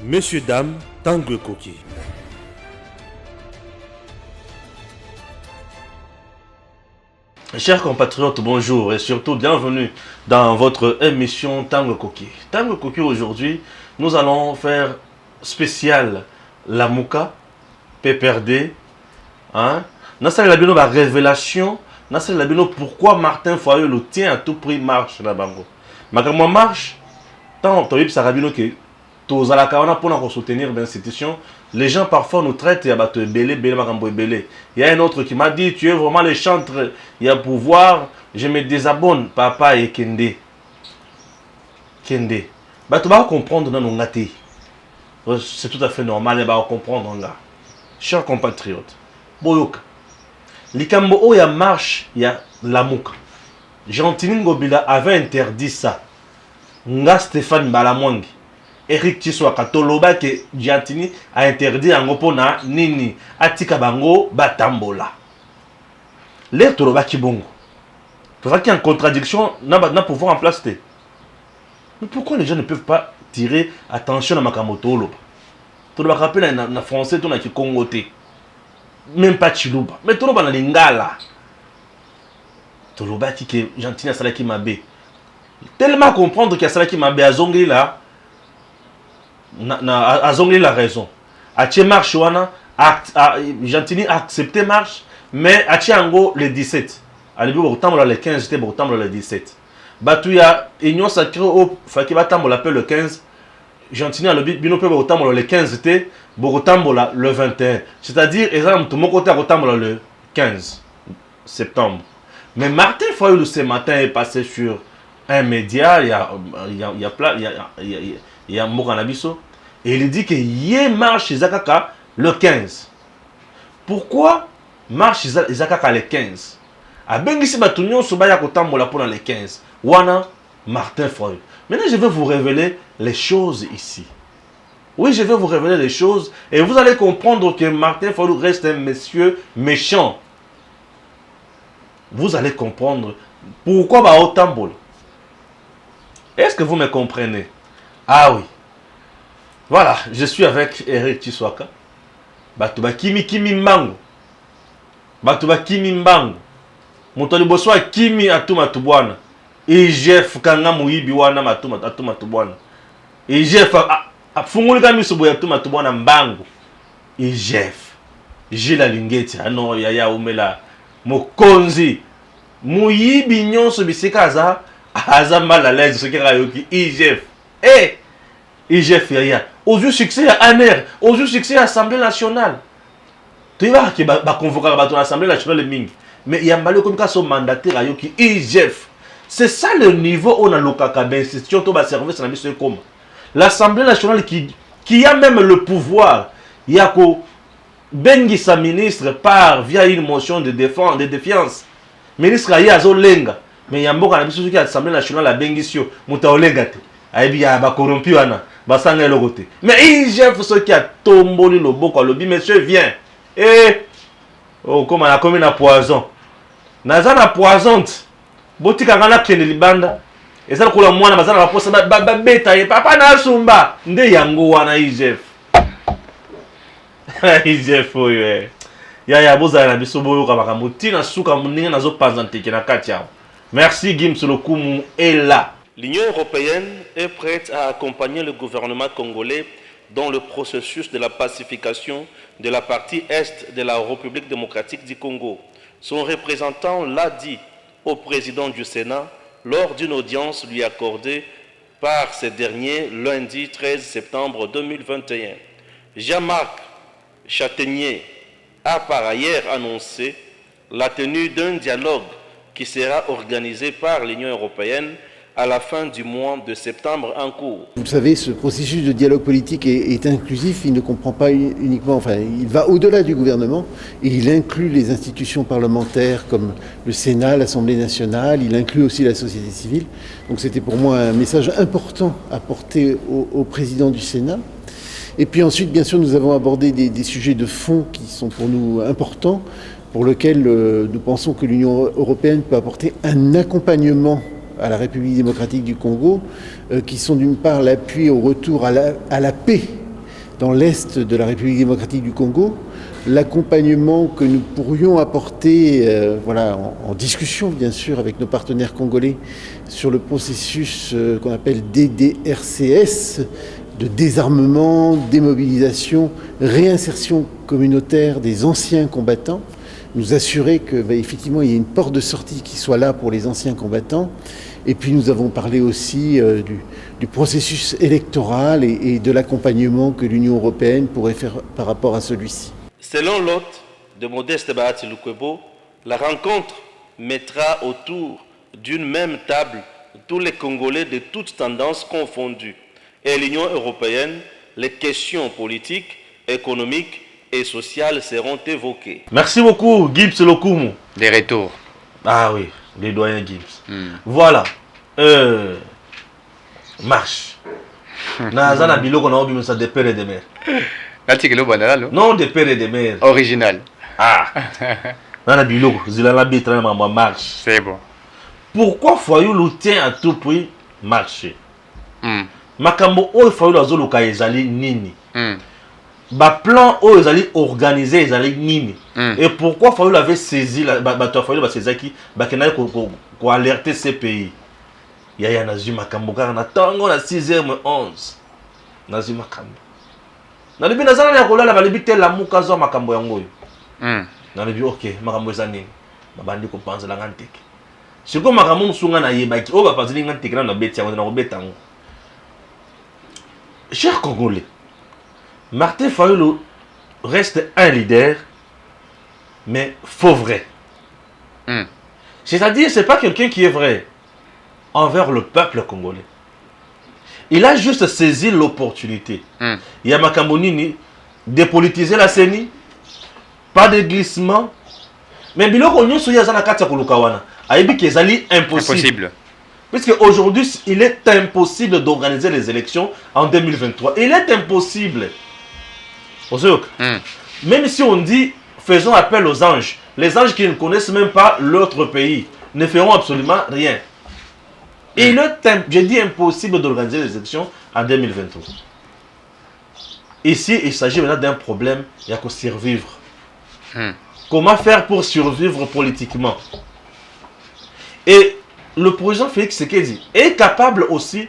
Messieurs, dames, Tanguy Koki. Chers compatriotes, bonjour et surtout bienvenue dans votre émission Tanguy Koki. Tanguy Koki, aujourd'hui, nous allons faire spécial la Mouka, PPRD. Nassal Labino, la révélation. Nassal Labino, pourquoi Martin Foyer le tient à tout prix marche la bango. Makamwa marche, tant que Sarabino qui tous à la carona pour soutenir l'institution, les gens parfois nous traitent et abattent belé. Il y a un autre qui m'a dit, tu es vraiment le chantre, il y a pouvoir, je me désabonne, papa et Kende. Kende. Bah tu vas comprendre dans nos gâtés. C'est tout à fait normal, et bah comprendre là. Chers compatriotes, Boyoka. Likambo o ya marche ya Lamuka. Jean-Tini Ngobila avait interdit ça. Nga Stéphane Balamwangi. Eric Tiswaka toloba que Giantini a interdit en opona nini atika bango batambola. Les toloba kibongo. Tu vois qu'il y a une contradiction na pouvoir en place. Mais pourquoi les gens ne peuvent pas tirer attention à Makamoto loba? Toloba rappelle na français ton qui congoté. Même pas chiluba. Mais toloba na lingala. Toloba qui que Giantini a salaki mabe. Tellement comprendre qu'il y a salaki mabe à zongi là. Azongli la raison. Ache marche wana Gentini a accepté marche mais ache ango le 17. Alibi botambola le 15 c'était botambola le 17. Batuya union sacrée au faki batambola le 15. Gentini a le bino pe botambola le 15 c'était botambola le 21. C'est-à-dire exemple tout mon côté botambola le 15 septembre. Mais Martin Foyer ce matin est passé sur un média, il y a Mokanabiso, et il dit que Yé marche Zakaka le 15. Pourquoi marche Zakaka le 15? A Bengisi Batunion Sobaya Kotambola pour le 15. Wana Martin Foyer. Maintenant, je vais vous révéler les choses ici. Oui, je vais vous révéler les choses et vous allez comprendre que Martin Foyer reste un monsieur méchant. Vous allez comprendre pourquoi Baotambola. Est-ce que vous me comprenez? Ah oui. Voilà, je suis avec Eric Tiswaka. Batuba Kimi Mbango. Batuba Kimi Mbango. Montoli Boswa Kimi Atuma Tubwana. IGF Kanga Muibi Wana Atuma Tubwana. IGF Fungulika Misubu Atuma Tubwana Mbango. IGF. Jila Lingeti. Ano Yaya Umela. Mokonzi. Muibi Nyonso Bisekaza. Aza mal à l'aise ce qui est IGF. Eh! IGF Yaya. Aux yeux succès à ANER. Aux yeux succès à l'Assemblée nationale. Tu vois qu'il va convoquer l'Assemblée nationale de Ming. Mais il y a mal comme son mandataire à Yoki IGF. C'est ça le niveau où on a l'Okaka d'institution qui va servir sur la mission comme. L'Assemblée nationale qui a même le pouvoir. Il y a que Bengi sa ministre part via une motion de défiance. Ministre Ayazo Lenga. Mais il y a un bon qui a l'Assemblée nationale à Bengisio, Moutaolengate. Aïbi a corrompu Anna, Basanga Logote. Mais IGF, ceux qui a tombé le beau, le dit, monsieur, viens. Eh, oh, comme on a commis un poison. Nazana poisonte. Botika Gana Kenelibanda. Et ça, pour le mois, Nazana la poisse, bêta, et papa n'a sumba. Nde yango wana IGF. IGF, oui. Yaya Boza na bisobo Kamakamouti, na souka mouninga na zo pazante ki na katia. Merci Gims Lokumu est là. L'Union européenne est prête à accompagner le gouvernement congolais dans le processus de la pacification de la partie est de la République démocratique du Congo. Son représentant l'a dit au président du Sénat lors d'une audience lui accordée par ce dernier lundi 13 septembre 2021. Jean-Marc Châtaignier a par ailleurs annoncé la tenue d'un dialogue qui sera organisé par l'Union européenne à la fin du mois de septembre en cours. Vous le savez, ce processus de dialogue politique est inclusif, il ne comprend pas uniquement, enfin, il va au-delà du gouvernement et il inclut les institutions parlementaires comme le Sénat, l'Assemblée nationale, il inclut aussi la société civile. Donc c'était pour moi un message important à porter au président du Sénat. Et puis ensuite, bien sûr, nous avons abordé des sujets de fond qui sont pour nous importants, pour lesquels nous pensons que l'Union européenne peut apporter un accompagnement à la République démocratique du Congo, qui sont d'une part l'appui au retour à la paix dans l'est de la République démocratique du Congo, l'accompagnement que nous pourrions apporter en discussion bien sûr avec nos partenaires congolais sur le processus qu'on appelle DDRCS, de désarmement, démobilisation, réinsertion communautaire des anciens combattants, nous assurer que effectivement il y a une porte de sortie qui soit là pour les anciens combattants. Et puis nous avons parlé aussi du processus électoral et de l'accompagnement que l'Union européenne pourrait faire par rapport à celui-ci. Selon l'hôte de Modeste Bahati Lukwebo, la rencontre mettra autour d'une même table tous les Congolais de toutes tendances confondues. Et l'Union européenne, les questions politiques, économiques et sociales seront évoquées. Merci beaucoup, Gibbs Lokumu. Des retours. Ah oui, les doyens Gibbs. Voilà. Marche. Nazana biloko na obi ça de père et de mère. Non, de père et de mère. Original. Ah. Nana biloko, zilala bitra na marche. C'est bon. Pourquoi Fayulu tient à tout prix marcher? Makambo oyo Fayulu azoluka ezali nini? Ba plan oyo ezali organisé ezali nini? Et pourquoi Fayulu avait saisi bato Fayulu ba sezaki bakena ko alerter ces pays? Yaya nazi makambo kaka na tango na 6h11. Nazi makambo. Na libi nazana ya kolala ba libi tela muka zo makambo yango yo. Na libi OK, makambo ezani. Babandi ko panza la nganteke. Siko makambo musunga na yebaki o ba panzili nganteke na beti yango na ko betango. Chers Congolais, Martin Fayulu reste un leader, mais faux vrai. C'est-à-dire, ce n'est pas quelqu'un qui est vrai envers le peuple congolais. Il a juste saisi l'opportunité. Il y a Makambonini, dépolitiser la CENI, pas de glissement. Mais biloko nyonso ya zana kati ya kulukawana, ayebi kezali impossible. Puisque aujourd'hui, il est impossible d'organiser les élections en 2023. Il est impossible. Même si on dit, faisons appel aux anges, les anges qui ne connaissent même pas l'autre pays ne feront absolument rien. Il est, je dis, impossible d'organiser les élections en 2023. Ici, il s'agit maintenant d'un problème, il y a qu'à survivre. Comment faire pour survivre politiquement? Et le président Félix Tshisekedi est capable aussi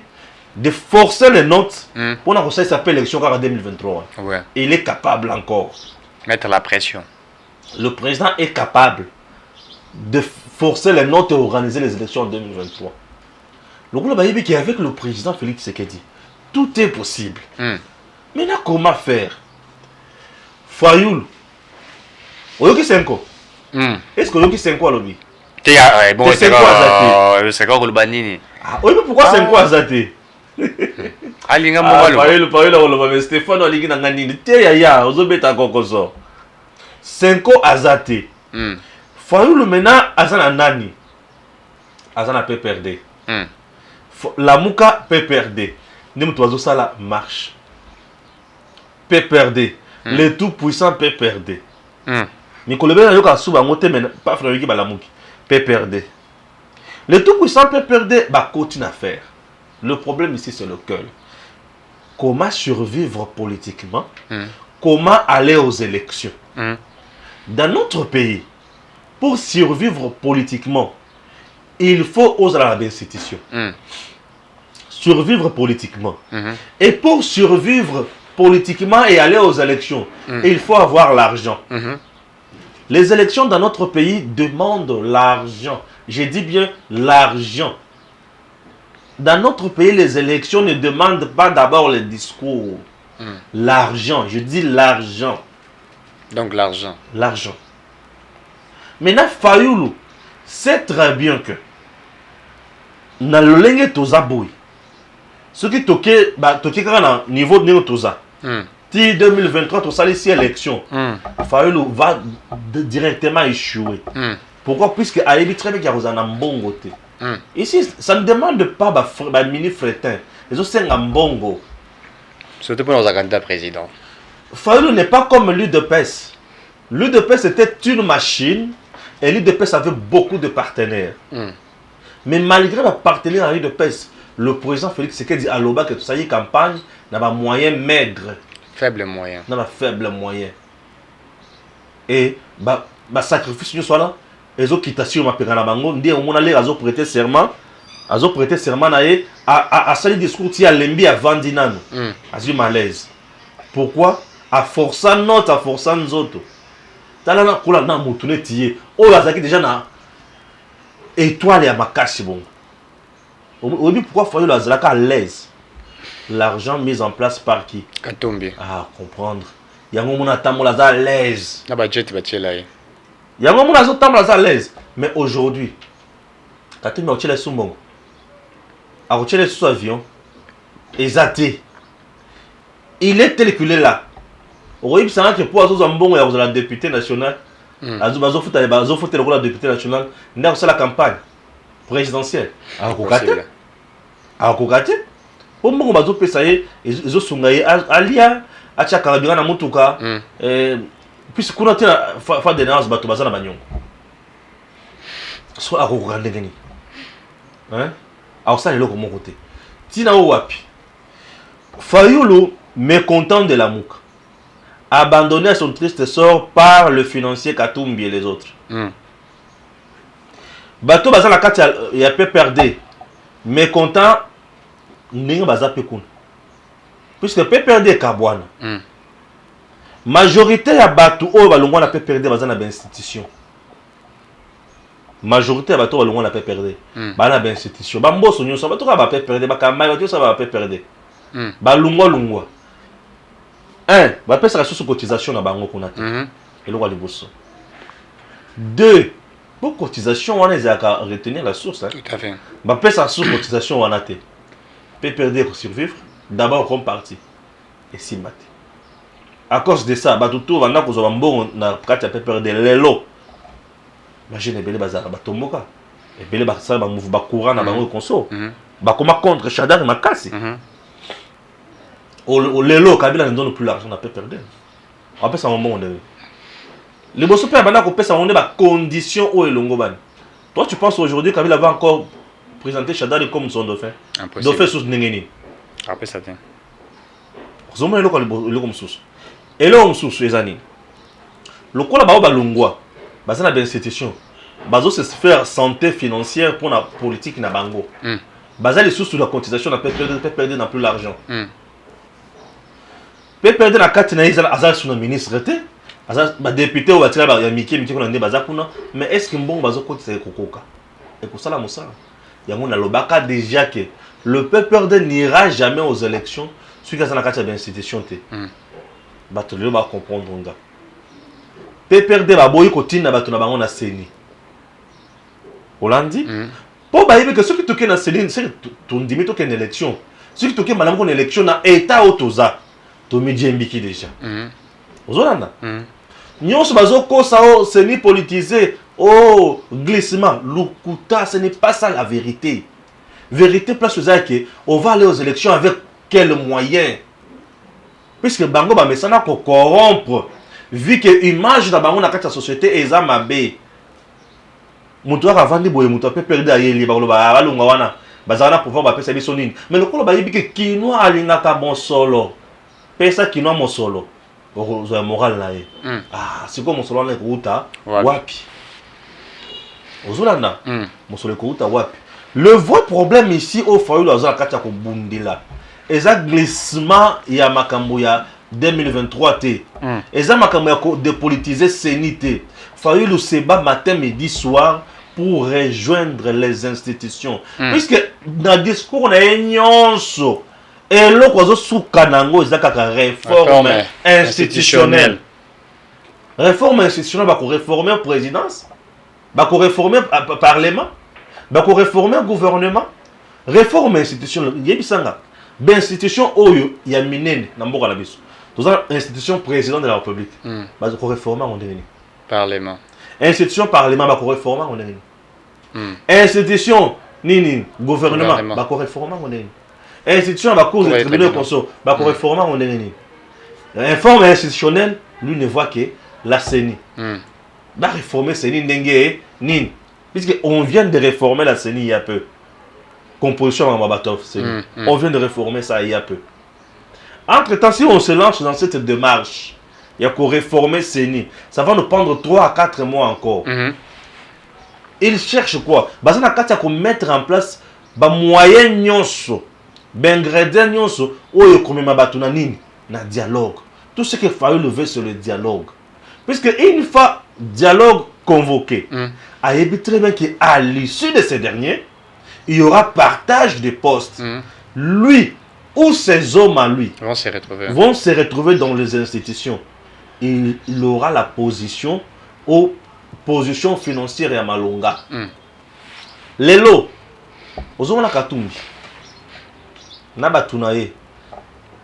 de forcer les notes pour que ça s'appelle l'élection en 2023. Ouais. Il est capable encore. Mettre la pression. Le président est capable de forcer les notes et organiser les élections en 2023. Le groupe qui est avec le président Félix Tshisekedi, tout est possible. Maintenant, comment faire? Fayulu. Oyoki Senko. Est-ce que Oyoki Senko a lobby? Bon, c'est quoi le banini? Oui, mais pourquoi Senko a zaté? Alinga Fayulu, mais Stéphane a ligi nangani. Yaya, ozobeta kokoso. Senko a zaté. Fayulu maintenant azana nani? Azana peut perdre. La Mouka peut perdre. Nimtoizo sala marche. Peut perdre. Le tout puissant peut perdre. Nikolebe na yoka suba ngote men pas frère qui ba la Mouki. Peut perdre. Le tout puissant peut perdre, bah continue à faire. Le problème ici c'est le cœur. Comment survivre politiquement? Comment aller aux élections? Dans notre pays, pour survivre politiquement, il faut oser la institution. Survivre politiquement. Et pour survivre politiquement et aller aux élections, il faut avoir l'argent. Les élections dans notre pays demandent l'argent. Je dis bien l'argent. Dans notre pays, les élections ne demandent pas d'abord les discours. L'argent, je dis l'argent. Donc l'argent. L'argent. Maintenant, Fayulu sait très bien que dans le lenge toza boy, ce qui toque à niveau de toza. Si 2023 tu sali ici élection, Fayulu va directement échouer. Pourquoi? Puisque Aïbi très bien qu'il y a un bon côté. Ici, ça ne demande pas un mini fretin. Les autres c'est un bongo. Surtout pour nos candidats présidents. Fayulu n'est pas comme l'UDPS. L'UDPS était une machine et l'UDPS avait beaucoup de partenaires. Mais malgré les partenaires à l'UDPS, le président Félix Tshisekedi a l'oba que tout ça y campagne n'a pas moyen maigre. Faible moyen. Dans la faible moyen. Et sacrifice nous soit là. Les autres qui t'assurent ma pérana bango, ndi on a l'air à prêter serment, à salir discours ti à lembi à vandinano. Azu malaise. Pourquoi? À forçant notre, à forçant nous autres. Tala na kula na mutune tiye. Oh azaki déjà na étoile ya makasi bon. Aujourd'hui pourquoi faut la zalaka à l'aise? L'argent mis en place par qui? Katumbi. Ah, comprendre. Yango mona tamola à l'aise. Na budget bachela ye. Yango mona zo tamola à l'aise. Mais aujourd'hui, Katumbi a sous mon. A retiré sous avion. Exacté. Il est tel qu'il est là. Oui, c'est que pour avoir un bon et la députée nationale. Azo foutre le député national. N'a pas la campagne présidentielle. A Kokate. Au moment où bazo pesaye, ils ont sungaye alia. Acha karabira na mutuka puis kuna tena fa de naz bato bazana banyon so akokande ngeni hein ça le comme côté tina wapi Fayulu mécontent de la Mouka abandonné à son triste sort par le financier Katumbi et les autres bato bazana kati ya PPRD mécontent ndenge baza pekuna. Puisque PPRD Kabwana, majorité ya batu o balongwa na PPRD bazana ba institution. Majorité ya batu balongwa na PPRD bana ba institution. Ba mboso nyonso batu ka ba PPRD ba kamai batu sa ba PPRD. Ba lungwa. Ba pesa sous cotisation na bango kuna te. Eloko liboso. 2 pour cotisation on les a retenir la source hein. Tout à fait. Ba pesa sous cotisation on a te. PPRD pour survivre. D'abord comme parti et si maté. À cause de ça, batuto vanda ko zo mbongo na kati ya PPRD lelo. Imagine belé bazar batomoka. Et belé basala ba move ba courant na bango konso. Ba koma contre Chadar makasi. Au lelo Kabila ne donne plus l'argent na PPRD. On peut ça mbongo de. Les bosso pe banda ko pesa on ba condition o elongo ban. Toi tu penses aujourd'hui Kabila va encore présenter Chadar comme son dauphin? Impossible. Dauphin sous Nengeni. Après ça tient. Zomo le comme sous. Et là on sous les années. Le quoi là-bas balungwa. Bazana des institutions. Bazo se faire santé financière pour la politique na bango. Bazali les sous la cotisation na PPRD n'a plus l'argent. PPRD na carte na azal sous le ministre té. Azal ba député ou batira ba ya miki ko na ndé bazakuna. Mais est-ce que mbongo bazo cotiser kokoka? Et pour ça la musala. Yango na lobaka déjà que le PPRD n'ira jamais aux élections si il y a une institution. Il va comprendre. PPRD va boyer côté na bato na bango na seni. Hollandi. Pour bailler que ceux qui toquent na seni, c'est ton dimi toquent une élection. Ceux qui toquent madame une élection na état autoza. To midi mbiki déjà. Ozolanda. Nyonso bazo ko sao seni politisé. Oh, glissement, lukuta, ce n'est pas ça la vérité. Vérité place aux que on va aller aux élections avec quels moyens? Puisque bango ba mesana ko corrompre vu que image da bango na kati ya société eza mabe. Mutu avandi boye mutu pe perdre ayeli ba loba balunga wana bazana pouvoir ba pesa biso nini. Mais lokolo ba yibi que kinwa alingaka bon solo. Pesa kinwa mo solo. Ozo moral na ye. Ah, siko mo solo na kuuta wapi. Ozolanda. Mo solo kuuta wapi. Le vrai problème ici au Fayulu la kati ko bundila. Eza glissement ya makambo ya 2023 té. Eza makambo ya dépolitiser sénité. Fayulu se bat matin midi soir pour rejoindre les institutions. Puisque dans le discours on a nyonso et lo ko zo suka nango eza kaka réforme institutionnelle. Réforme institutionnelle ba ko réformer présidence, ba ko réformer parlement. Bako réformer gouvernement, réforme institution yebisanga. Ben institution oyo ya minene na mboka na biso. Toza institution président de la République. Bako réformer on devenu. Parlement. Institution parlement bako réformer on devenu. Institution nini gouvernement bako réformer on devenu. Institution bako de tribunal conso bako réformer on devenu. Réforme institutionnelle, lui ne voit que la CENI. Ba réformer CENI ndenge nini. Puisqu'on vient de réformer la CENI il y a peu. Composition à Mabatov, on vient de réformer ça il y a peu. Entre-temps, si on se lance dans cette démarche, il y a qu'au réformer CENI. Ça va nous prendre 3 à 4 mois encore. Ils cherchent quoi? Bazana Katia qu'on mettre en place ba moyen nyonso, ingrédients nyonso, oyo komema batuna nini na dialogue. Tout ce qu'il fallait lever sur le dialogue. Puisque une fois dialogue convoqué, a été très bien qu'à l'issue de ces derniers, il y aura partage des postes. Lui ou ses hommes à lui vont se retrouver dans les institutions. Il aura la position aux positions financières à Malonga. Lelo, ozoma la katumbi. Na batunaye.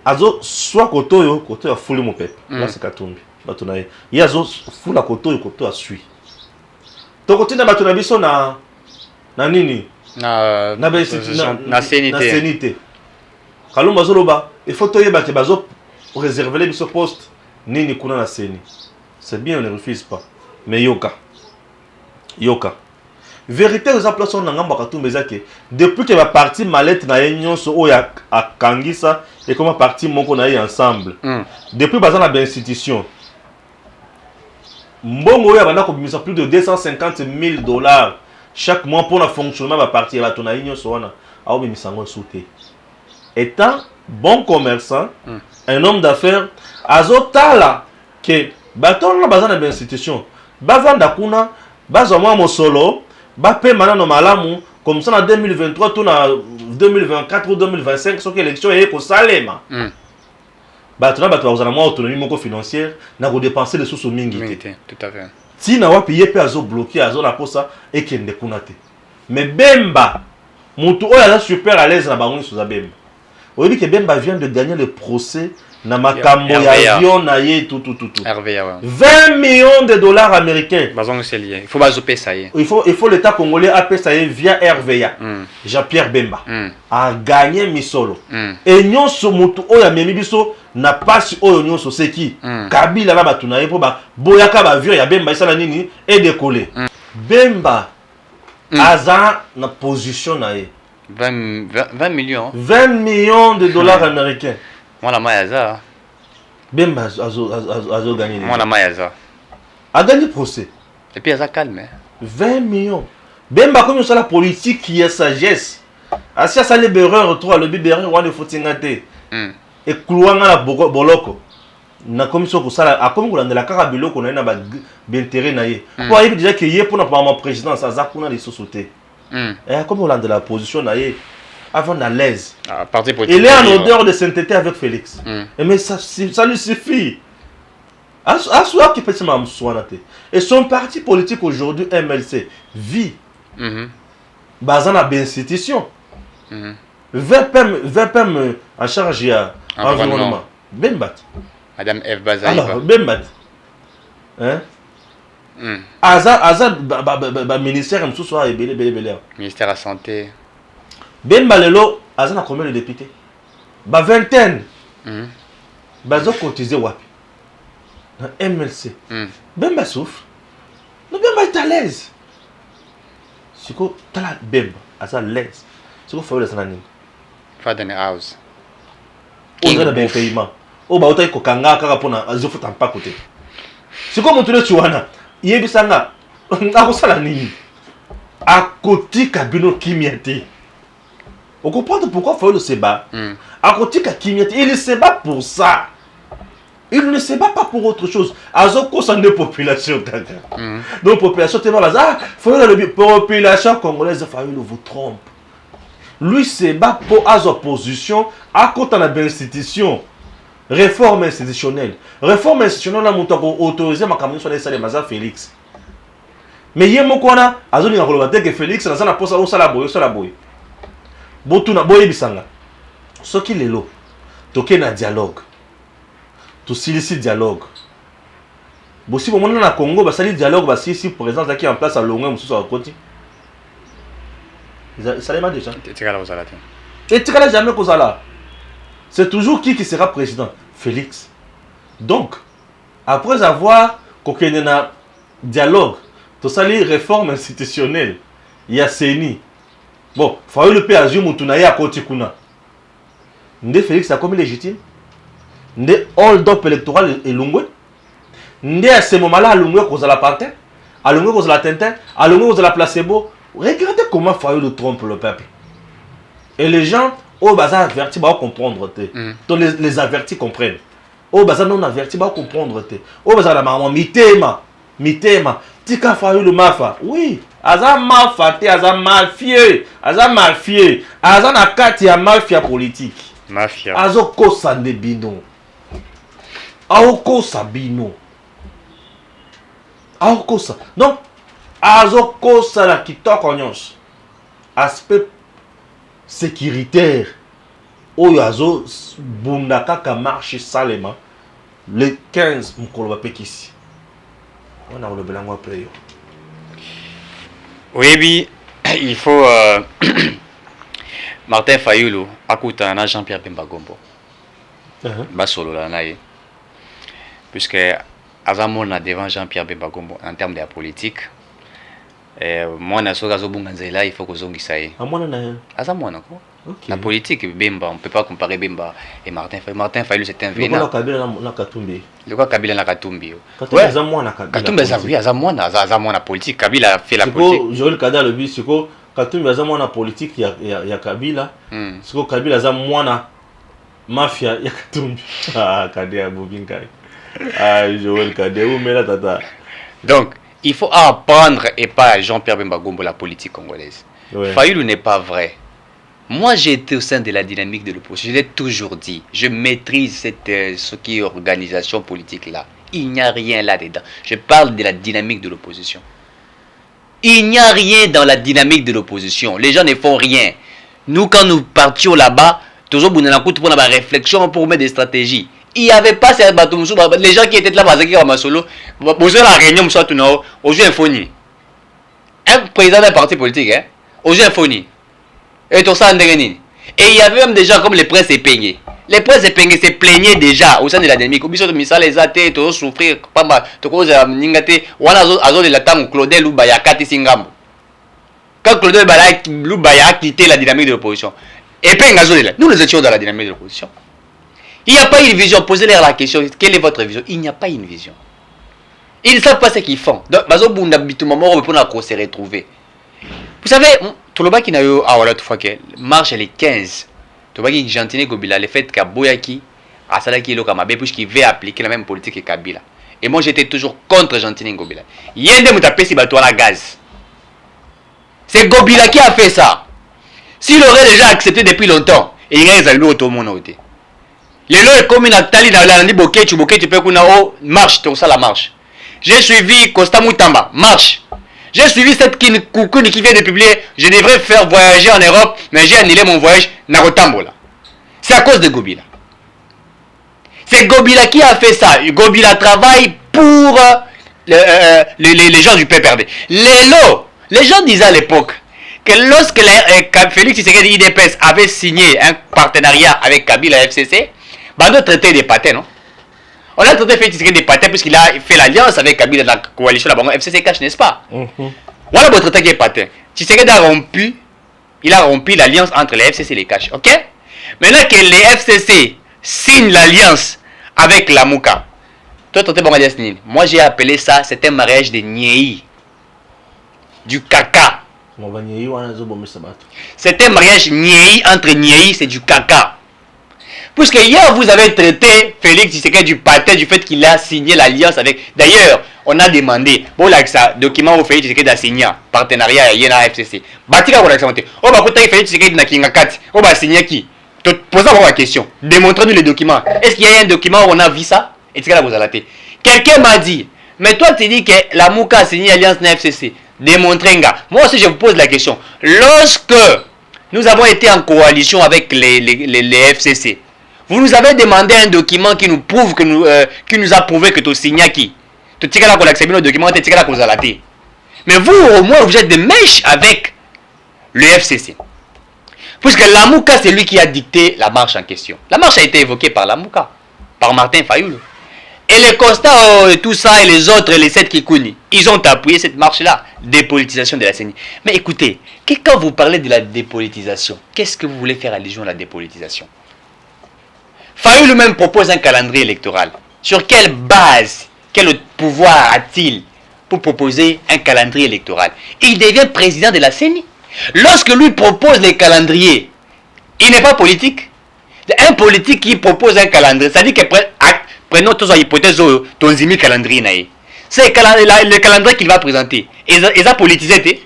Azo soit koto ya fuli mo pepe. Là c'est katumbi. Batunaye. Yazo fula koto a sui. To kote na batuna biso na nini? Na senité. Kalumba zoloba, il faut toyeba ke bazo réserver les biso poste nini kuna na seni. C'est bien, on ne refuse pas. Mais yoka. Vérité aux appelations n'angamba katumbe zake. Depuis que ma partie mallette na union so oya a kangisa et comment partie moko na ensemble. Depuis bazana ba institution. Mbongo ya bana ko bimisa plus de 250 000 $ chaque mois pour le fonctionnement de la partie la tona union so wana. A bimisa ngo souté. Étant bon commerçant, un homme d'affaires, azotala que baton na bazana ba institution. Bazanda kuna bazomwa mosolo bape manano malamu comme ça en 2023 tout na 2024 ou 2025 so que élection est ko salema batona bato bazana mwa autonomie moko financière na ko dépenser les sous mingi tout à fait si na wapi yepe azo bloquer azo na posa et kende kuna te mais Bemba mutu oya la super à l'aise na bango sous Bemba oyebi que Bemba vient de gagner le procès na makambo ya avion na ye tout. RVA, ouais. 20 millions de dollars américains. Il faut bazoper ça y est. Il faut l'État congolais appeler ça via RVA. Jean-Pierre Bemba a gagné misolo. Et nyonso mutu oya memi biso na pasi oyo nyonso c'est qui? Kabila na batuna ye po ba boyaka ba avion ya Bemba isa na nini et décoller. Bemba aza na position na ye. 20 millions. 20 millions de dollars américains. Moi la Mayaza. Bemba a gagné. Moi la Mayaza. A gagné procès. Et puis elle a calme. 20 millions. Bemba comme ça la politique qui est sagesse. Asia ça les berreurs toi le bibéreur wa de fotingate. Et kuluanga la boloko. Na commission ko sala a comme kolandela kaka biloko na ba intérêt na ye. Pour aller déjà que yé pour na ma présidence ça kuna les sociétés. Et comme kolandela position na ye avant à l'aise. Il est en odeur de sainteté avec Félix. Mais ça lui suffit. Et son parti politique aujourd'hui, MLC, vit basé dans l'institution. VPM en charge de l'environnement. Bembat. Madame Eve Bazaï. Alors, Bembat. Azad, ministère, ministère de la Santé. Bemba lelo azana combien de députés? Ba vingtaine. Bazo cotiser wapi? Dans MLC. Bemba souffre. Non Bemba est à l'aise. Siko tala Bemba asa l'aise. Siko faut le sanani. Father house. On a bien paiement. O ba otai ko kanga kaka pona azo futa mpa côté. Siko mutule chuana. Yebisanga ngakosala nini? Akoti kabino kimiate. On comprend pourquoi il faut le sébat. À côté il ne se bat pour ça. Il ne se bat pas pour autre chose. Azo concerne la population. Donc population tellement là, la population congolaise vous trompe. Lui se bat pour az opposition à côté de l'institution. Réforme institutionnelle. Réforme institutionnelle, on a autorisé ma campagne sur les salles de Félix. Mais il y a mon corps, azo ni a que Félix n'a pas posé au salaboy. Botuna boye bisanga. Ce qui est là, toke na dialogue. To silisi dialogue. Bo si bon na Congo ba sali dialogue ba si présence qui en place à Longwe mususu à côté. Ça les m'a déjà. Et tu n'as jamais causé là. C'est toujours qui sera président? Félix. Donc, après avoir coqué na dialogue, to sali réforme institutionnelle, il y a CENI. Bon, il faut le PAJ Moutunaï à côté kuna. Ndé Félix a commis légitime. Nde hold-up électoral et Lungwe. Nde à ce moment-là, Lungwe cause la Pantin, à Lungwe cause la Tintin, à Lungwe cause la Placebo. Regardez comment Fayoulou trompe le peuple. Et les gens, au bazar averti, va comprendre. Donc les avertis comprennent. Au bazar non averti, va comprendre. Au bazar la maman, mitema. Tika Fayoulou mafa. Oui. Aza mafa, aza mafieux. Aza mafieux. Aza nakati ya mafia politique. Mafia. Azo kosa ndebino. Aoko sabino. Aoko sa. Donc, azo kosa la kitoko nyonso. Aspect sécuritaire. Oyo azo bundaka ka marche salema. Le 15 mukolo bapekisi. On a le belango après yo. Oui, il faut Martin Fayoulou akutana Jean-Pierre Bemba Gombo. Basolo la naie. Puisque azamona devant Jean-Pierre Bemba Gombo en termes de la politique. Moi na soka zo bunganzela il faut que zongisa ye. Amona na azamona ko. Okay. La politique Bemba, on peut pas comparer Bemba et Martin Fayoulou. Martin Fayoulou c'est un vénat. Le Kabila na Katumbi. Le quoi Kabila na Katumbi. Ouais. Azamona Kabila. Katumbi azamona politique. Kabila a fait la politique. Joël Kada le but c'est que Katumbi azamona politique ya Kabila. C'est que Kabila azamona mafia ya Katumbi. Ah Kadea Bobinkai. Ah Joël Kada ou mela tata. Donc il faut apprendre et pas Jean-Pierre Bemba Gombo la politique congolaise. Ouais. Fayoulou n'est pas vrai. Moi, j'ai été au sein de la dynamique de l'opposition. Je l'ai toujours dit. Je maîtrise ce qui est organisation politique là. Il n'y a rien là-dedans. Je parle de la dynamique de l'opposition. Il n'y a rien dans la dynamique de l'opposition. Les gens ne font rien. Nous, quand nous partions là-bas, toujours pour la réflexion, pour mettre des stratégies. Il n'y avait pas ces les gens qui étaient là, la réunion, un président d'un parti politique, aujourd'hui, et tout ça, et il y avait même des gens comme les princes épingués. Les princes épingués se plaignaient déjà au sein de la dynamique. Les athées, tout souffrir, pas mal. Tout cause ningate, ou azo de la temps Claudel ou Bayakati Singambo. Quand Claudel Baya a quitté la dynamique de l'opposition, nous étions dans la dynamique de l'opposition. Il n'y a pas une vision. Posez-leur la question, quelle est votre vision? Il n'y a pas une vision. Ils ne savent pas ce qu'ils font. Donc, on peut se retrouver. Vous savez, tout le monde qui n'a eu marche les 15. Tout le monde qui gentille Gobila, le fait qu'Aboyaki, Asalaki Lokamabe, puisqu'il veut appliquer la même politique que Kabila. Et moi, j'étais toujours contre Gentile Gobila. Il y a des moutapés si bateau à la gaz. C'est Gobila qui a fait ça. S'il aurait déjà accepté depuis longtemps, et il reste à l'eau tout le monde. Les lois comme une Atali dans la Bokeh, tu peux qu'on a marche, tout ça la marche. J'ai suivi Costa Moutamba, marche. J'ai suivi cette Koukouni qui vient de publier. Je devrais faire voyager en Europe, mais j'ai annulé mon voyage Narotambola. C'est à cause de Gobila. C'est Gobila qui a fait ça. Gobila travaille pour les gens du PPRD. Les gens disaient à l'époque que lorsque Félix Tshisekedi IDPS avait signé un partenariat avec Kabila FCC, on a traité des patins, non? On a traité Félix Tshisekedi des patins puisqu'il a fait l'alliance avec Kabila dans la coalition là-bas, FCC cache, n'est-ce pas? On a beau traiter des patins. Tshisekedi a rompu l'alliance entre les FCC et les caches, ok? Maintenant que les FCC signent l'alliance avec la Mouka, moi j'ai appelé ça, c'est un mariage de Niei, du caca. C'est un mariage Niei entre Niei, c'est du caca. Puisque hier vous avez traité Félix Tshisekedi du patin du fait qu'il a signé l'alliance avec. D'ailleurs, on a demandé, bon là que ça, document où Félix Tshisekedi a signé, partenariat avec la FCC. Batika pour l'accepter. Oh bah peut-être Félix Tshisekedi n'a qu'un 4. Oh bah signé qui? Posez-moi la question. Démontrez-nous les documents. Est-ce qu'il y a un document où on a vu ça? Et c'est là vous allez. Quelqu'un m'a dit, mais toi tu dis que la Mouka a signé l'alliance de la FCC. Démontrez nga. Moi aussi je vous pose la question. Lorsque nous avons été en coalition avec les FCC, vous nous avez demandé un document qui nous prouve qui nous a prouvé que tu signes qui. Tu tires là qu'on accepte nos documents, tu tires là qu'on a. Mais vous au moins vous êtes des mèches avec le FCC. Puisque la Mouka c'est lui qui a dicté la marche en question. La marche a été évoquée par la Mouka, par Martin Fayoulou. Et les constats et tout ça et les autres, les 7 Kikouni, ils ont appuyé cette marche-là, dépolitisation de la CENI. Mais écoutez, quand vous parlez de la dépolitisation, qu'est-ce que vous voulez faire allusion à la dépolitisation? Fayoulou lui-même propose un calendrier électoral. Sur quelle base, quel pouvoir a-t-il pour proposer un calendrier électoral? Il devient président de la CENI. Lorsque lui propose les calendriers, il n'est pas politique. Un politique qui propose un calendrier, ça dit que prenons tous les hypothèses de ton calendrier. C'est le calendrier qu'il va présenter. Il a politisé.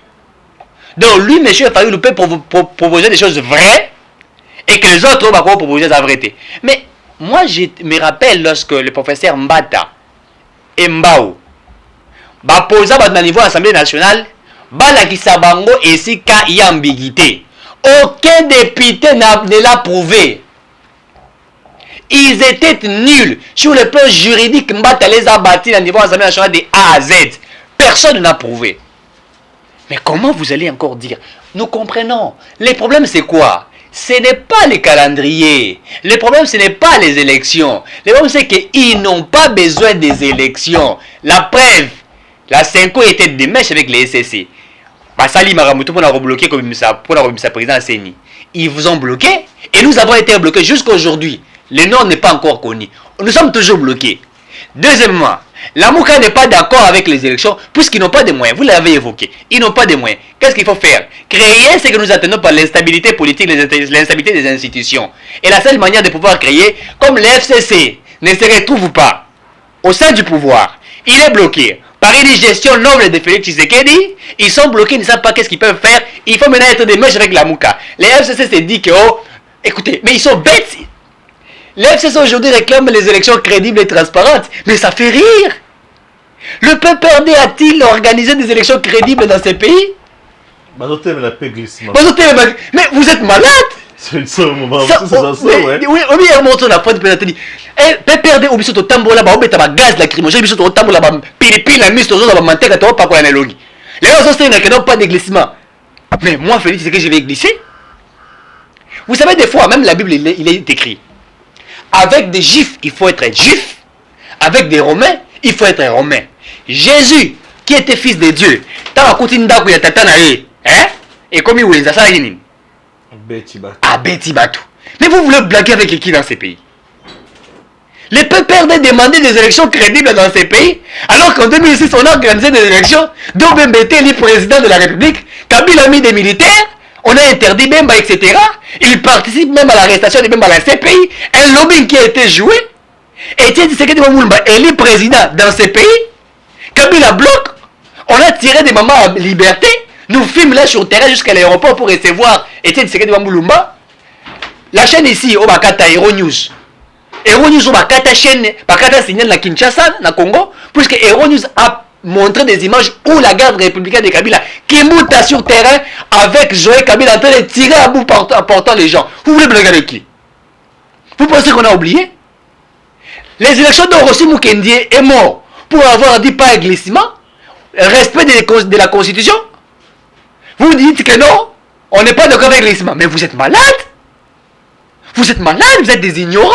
Donc lui, M. Fayoulou peut proposer des choses vraies et que les autres vont proposer la vérité. Mais moi, je me rappelle lorsque le professeur Mbata et Mbao posa au niveau de l'Assemblée nationale, Balakisabango et si il y a ambiguïté. Aucun député ne l'a prouvé. Ils étaient nuls. Sur le plan juridique, Mbata les a bâtis au niveau de l'Assemblée nationale de A à Z. Personne n'a prouvé. Mais comment vous allez encore dire? Nous comprenons. Le problème, c'est quoi? Ce n'est pas les calendriers. Le problème, ce n'est pas les élections. Le problème, c'est qu'ils n'ont pas besoin des élections. La preuve, la 5 était des mèches avec les SSC. Basali Maramuto pour la rebloquer comme ça, pour la remise président CENI. Ils vous ont bloqué et nous avons été bloqués jusqu'à aujourd'hui. Le nom n'est pas encore connu. Nous sommes toujours bloqués. Deuxièmement, la Mouka n'est pas d'accord avec les élections puisqu'ils n'ont pas de moyens. Vous l'avez évoqué. Ils n'ont pas de moyens. Qu'est-ce qu'il faut faire? Créer ce que nous attendons par l'instabilité politique, l'instabilité des institutions. Et la seule manière de pouvoir créer, comme le FCC ne se retrouve pas au sein du pouvoir, il est bloqué par une gestion noble de Félix Tshisekedi. Ils sont bloqués, ils ne savent pas qu'est-ce qu'ils peuvent faire. Il faut maintenant être des mèches avec la Mouka. Les FCC se dit que, oh, écoutez, mais ils sont bêtes. Les FCC aujourd'hui réclament les élections crédibles et transparentes. Mais ça fait rire. Le PPRD a-t-il organisé des élections crédibles dans ces pays? Mais vous êtes malade. C'est le moment. Oui, on y a montré la fois de pénalité. PPRD, on a tambola, on a gaz lacrymogène, on a tambola, pilipili, la mise, on a manté, on a pas quoi l'analogie. Les gens sont pas de glissement. Mais moi, Félix, c'est que je vais glisser. Vous savez, des fois, même la Bible, il est écrit. Avec des juifs, il faut être juif. Avec des romains, il faut être romain. Jésus, qui était fils de Dieu, tant continue d'avoir tata naé, hein? Et comme il vous les a ça, il Betty Batou. Mais vous voulez blaguer avec qui dans ces pays? Les peuples de demander des élections crédibles dans ces pays, alors qu'en 2006, on a organisé des élections, dont Bembete est président de la République, Kabila a mis des militaires, on a interdit Bemba, etc. Il participe même à l'arrestation de Bemba à la CPI, un lobbying qui a été joué. Etienne Tshisekedi Moulumba élu président dans ces pays, Kabila bloque, on a tiré des mamans à liberté, nous filmons là sur le terrain jusqu'à l'aéroport pour recevoir Etienne Tshisekedi Moulumba. La chaîne ici, au Bakata Hero News. Hero News, au Bakata chaîne, Bakata signal na Kinshasa, na Congo, puisque Hero News a montré des images où la garde républicaine de Kabila qui monte sur terrain avec Joël Kabila en train de tirer à bout portant les gens. Vous voulez blaguer avec qui? Vous pensez qu'on a oublié? Les élections d'Orossi Mukendi est mort pour avoir dit pas un glissement, respect de la Constitution. Vous dites que non, on n'est pas d'accord avec le glissement. Mais vous êtes malade. Vous êtes malade, vous êtes des ignorants.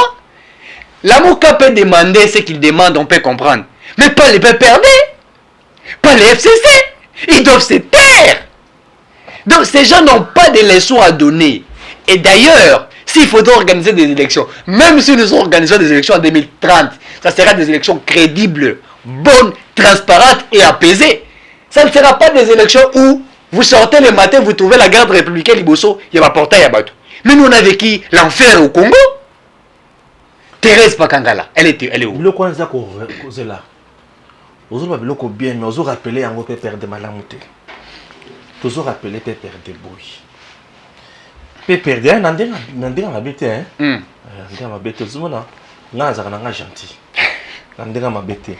La Mouka peut demander ce qu'il demande, on peut comprendre. Mais pas les PPRD, pas les FCC. Ils doivent se taire. Donc ces gens n'ont pas de leçons à donner. Et d'ailleurs, s'il faudra organiser des élections, même si nous organisons des élections en 2030, ça sera des élections crédibles, bonnes, transparentes et apaisées. Ça ne sera pas des élections où vous sortez le matin, vous trouvez la garde républicaine Liboso, il y a un portail à battre. Mais nous on a vécu l'enfer au Congo. Thérèse Pakangala, elle est où? Le coin de là. Vous avez bien, mais vous rappelez un peu perdre malamouté. Toujours rappelé PPRD Boui. PPRD, Nandé ma bête, hein? Nandé ma bête, tout le monde a gentil. Nandé ma bête.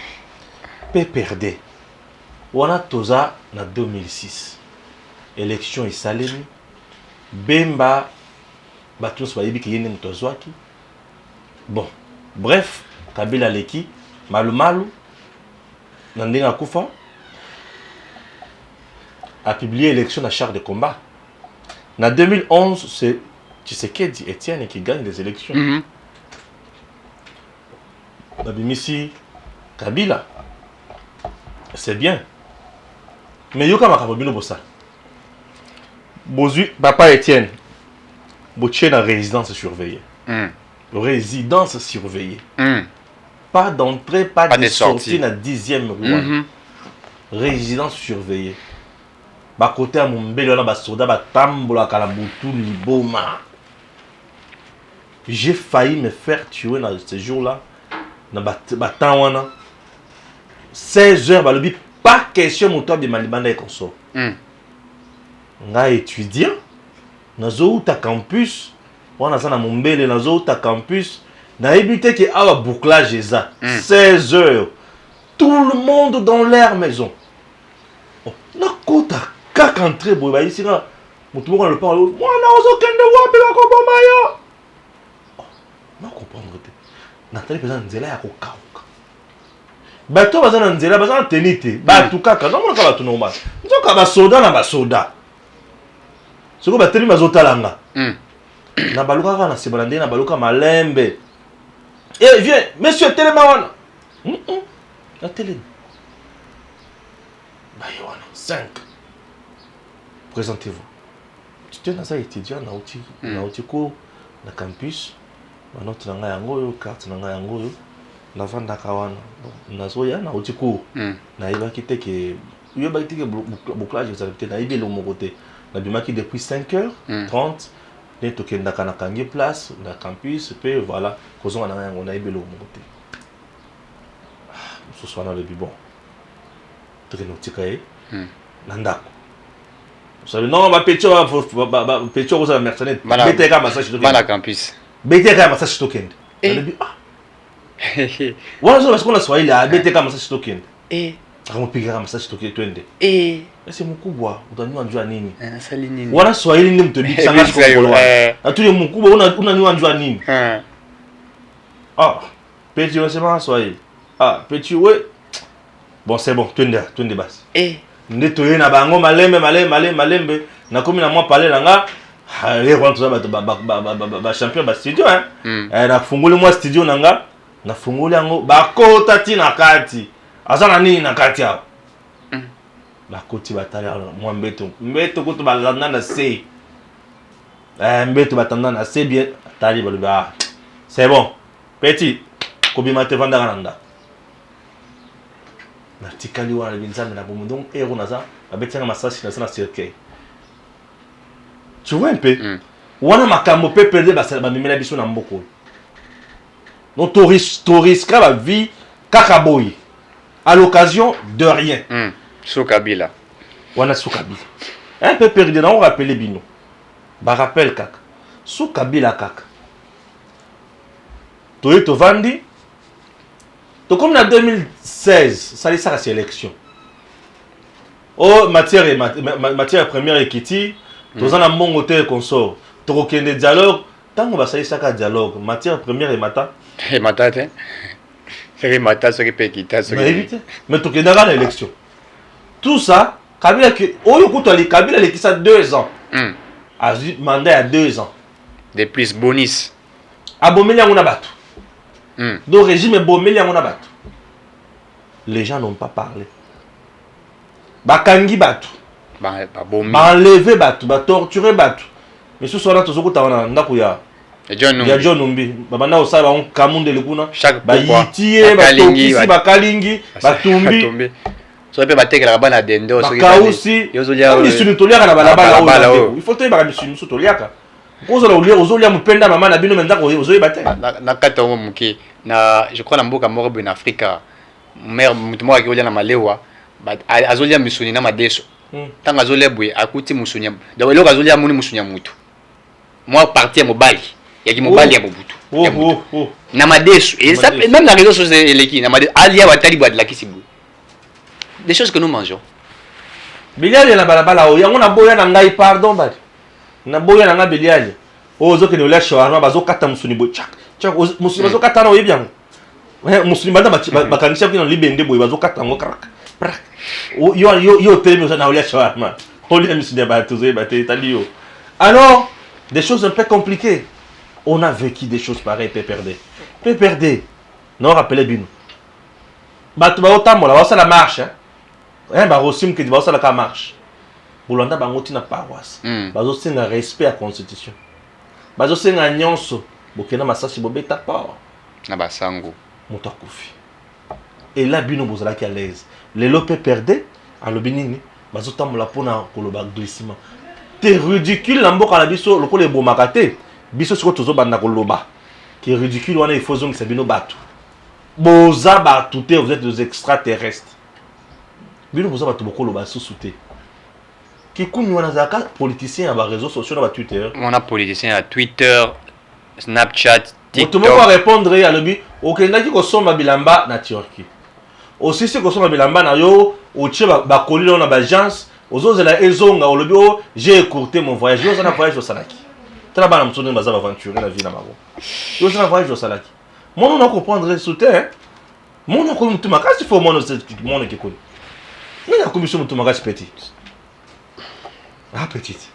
PPRD. On a Toza en 2006. Élection et Salemi. Bemba. Batus Bayibi qui est Tozwaki. Bon. Bref, Kabila Leki. Malu. Nandé Koufa. A publié l'élection de la charte de combat. En 2011, c'est Tshisekedi Etienne qui gagne les élections. Nabimisi Kabila, c'est bien. Mais yoka makabobino bossa. Bozu papa Etienne, boché dans résidence surveillée. résidence surveillée. Mm. Pas d'entrée, pas Pas de de sortie sortie. dans 10e rue. Mhm. Résidence surveillée. Bah côté à mon bel là, bah soda, bah tambola kalabutu liboma. J'ai failli me faire tuer dans ce jour-là. Dans bah temps 16 heures, bah le but pas question mon toi de malibanda et consort. Mm. Nga étudiant, nazo ta campus, on a ça dans mon bel nazo ta campus. Na évité que awa bouclage eza 16 heures. Tout le monde dans leur maison. Oh, na kota kak entré boy ba ici là. Mutu moko le parle. Moi na ozo kende wapi ba ko boma yo. Oh, na comprendre te. Nathalie pesa nzela ya ko kauka. Bato baza na nzela baza na tenite. Ba tu kaka na mona ka bato normal. Nzoka ba soda na ba soda. Soko ba teli mazotalanga. Na baluka kana sebalande na baluka malembe. Eh, viens, monsieur Telemawana. La télé. Bayoana, 5. Présentez-vous. Tu es dans un étudiant, na cours, na campus. Notre nanga yango, carte nanga yango, na vanda kawana. Na zoya, na cours. Na iba kite ke, yo ba kite ke bouclage, vous avez na ibe lo mon côté. Na bimaki depuis 5h30. Tokenda kana kangi place na campus pe voilà kozonga na yango na ibelo mokote ce soir na le bon trenotika na ndako vous savez non ba pecho pecho ko sa mercenaire bete ka massage tokenda Mana campus. bete ka massage tokenda na le wana zo parce qu'on a swahili a bete ka massage tokenda akampiga massage tokenda twende ese mkubwa utanywa njua nini Asali nini? Wana swahili ndi mtobi sanga shikolo. Atuli mkubwa unanywa njua nini? Ah, petit on swahili. Ah, petit ouais. Bon, c'est bon, twende basi. Nde toye na bango malembe na komi na moi parler langa. Les roi tout ça ba champion ba studio hein. Na fungule moi studio nanga, na fungule yango ba kota ti na kati. Azana nini na kati hapo? Bakoti batala mwa mbeto kutu balanda na se mbeto batanda na se bien tali baluba c'est bon petit kobima te vanda kananda na tikali wana binzambe na bomu donc ero naza babetenga massage na sana cercueil tu vois un peu wana makambo pe perdre ba mimela biso na mboko non touriste ka ba vie kakaboy à l'occasion de rien. Sous Kabila. Wana sous Kabila. Un peu perdu, on rappelle Bino. Bah rappelle kaka. Sous Kabila kaka. Toye to vandi. To comme en 2016, ça c'est la sélection. Oh matière première équité, tous en a mon hôtel consort. To aucun dialogue, tant on va ça ça dialogue, matière première et mata. Et mata te. C'est mata ce qui peut quitter ce qui. Mais to kendara l'élection. Tout ça, Kabila qui Kabila qui ça 2 ans. A mandat à 2 ans. De plus bonus. Abomeli ngona batu. Donc régime bomeli ngona batu. Les gens n'ont pas parlé. Bakangi batu. Ba bomi. Ba enlever batu, ba torturer batu. Mais ce soir là tout ça wana ndako ya. Ya John Numbi. Babana osala on kamunde lekuna. Ba yitie ba tokisi ba kalingi, ba tumbi. So pe batekela bana dendo so ki yozolia misuni toliaka na balabala il faut te ba misuni so toliaka kozola olia ozolia mupenda mama na bino mendako ozoye bateka na katongo muki na je crois na mboka moko en Afrique mère mutu moko olia na malewa azolia misuni na madeso tanga azolia bwe akuti musuni donc eloko azolia muni musuni ya mutu moi partie mobali ya ki mobali ya mobutu na madeso et ça même na réseaux sociaux eleki na madeso alia watali bwa de la kisibu. Des choses que nous mangeons. Biliali na balabala o yango na boya na ngai pardon bali. Na boya na ngai biliali. O zo ke ne ola shawarma bazo kata musuni bo chak. Chak musuni bazo kata na oyebi yango. Musuni banda bakanisha kino libende boy bazo kata ngo krak. Prak. O yo temi na ola shawarma. Olia musuni ba tuzo ba te talio. Alors, des choses un peu compliquées. On a vécu des choses pareilles peu perdre. Non rappelez bien. Batu ba otambola ba la marche hein. Ba rosim ke ba osala ka marche. Bolanda bango tina paroisse. Bazo senga respect à constitution. Bazo senga nyonso bokena masasi bobeta port na basango moto akufi et là bino bozalaki à l'aise lelo pe perdre alobi nini bazotambola mpona koloba glissement te ridicule na mboka na biso lokola ebomaka te biso sikoyo tozobanda koloba ke ridicule wana ifo ozongisa bino bato boza bato te vous êtes des extraterrestres bino boza bato bokoloba susu te kikumi wana azalaka politicien ya baréseaux sociaux na batwitter on a politicien à Twitter, Snapchat, moto moko TikTok. arépondre alobi okendaki kosomba bilamba na Turquie osisi kosomba bilamba na yo otie bakoli lelo na baagence ozozela ezonga olobi o j'ai écourté mon voyage yo oza na voyage osalaki tala bana mosusu ndenge baza baventure na vie na bango yo oza na voyage osalaki mono na comprendre so te mono akomi motu makasi fo mono ekekoni nini akomi so motu makasi petite ah petite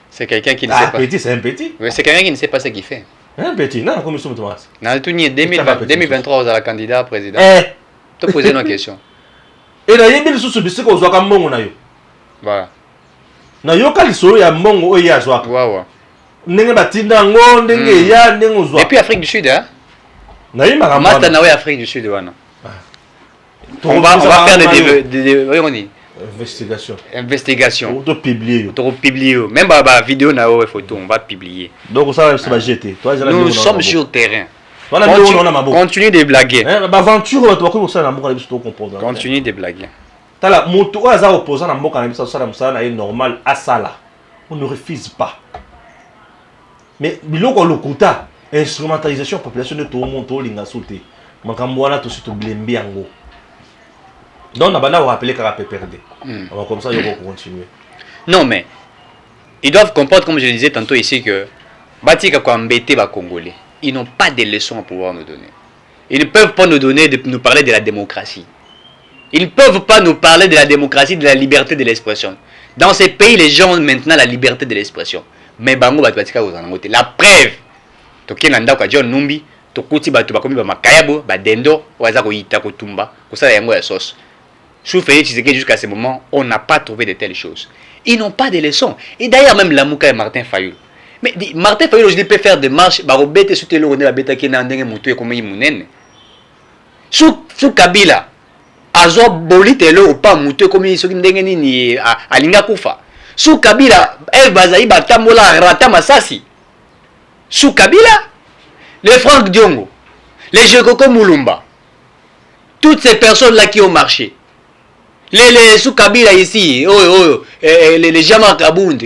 C'est quelqu'un qui ne sait ah pas. petit c'est un petit Oui, c'est quelqu'un qui ne sait pas ce qu'il fait. un petit nani akomi so motu makasi Dans tout 2023, vous avez candidat à président. eh Tu poser une question. et nayebi lisusu bisika ozwaka mbongo na yo Voilà. nayoka lisolo ya mbongo oyo ye azwaka Ouais. ndenge batinda yango ndenge eya ndenge ozwa Et puis Afrique du Sud, hein? nayebaka Master Nawe Afrique du Sud, voilà. On va faire des oui, on dit, investigation investigation. to publier yo On va publier. Même la vidéo, na photo, on va publier. donc ça va se jeter toi Nous sommes sur le terrain. voilà on a maboko Continue de blaguer. ba aventure bato bakoki kosala na mboka na biso to comprendre Continue de blaguer. tala moto oyo aza opposant na mboka na biso asala mosala na ye normal asala on ne refuse pas mais biloko lokuta instrumentalisation population de tout le monde tolinga so te makambo wana tosi toblembi yango donc na banda rappeler kaka PPRD on va comme ça yoko continuer Non, mais ils doivent comprendre, comme je le disais tantôt ici, que Batika Kwambete va Congolais. Ils n'ont pas de leçons à pouvoir nous donner. Ils ne peuvent pas nous donner, nous parler de la démocratie. Ils ne peuvent pas nous parler de la démocratie, de la liberté de l'expression. Dans ces pays, les gens ont maintenant la liberté de l'expression. Mais Bango Batika Ozanangote. La preuve, Tokenanda Kwa John Numbi, Tokuti Batubakomi Bamakayabo, Badendo, Wazako Yita Kotumba, Kosa Yango ya sauce. Sous Félix Tshisekedi jusqu'à ce moment, on n'a pas trouvé de telles choses. Ils n'ont pas de leçons. Et d'ailleurs, même Lamouka et Martin Fayulu. Mais Martin Fayulu aujourd'hui peut faire des marches, barobete sous telo la beta qui n'a ndenge mutu comme imunene. Sous Kabila, azo boli telo ou pas mutu comme iso ndenge nini alinga kufa. Sous Kabila, Eve Bazaï batamola rata masasi. Sous Kabila, les Franck Diongo, les Jekoko Mulumba, toutes ces personnes-là qui ont marché. Les sous Kabila ici, les Jamar Kabound,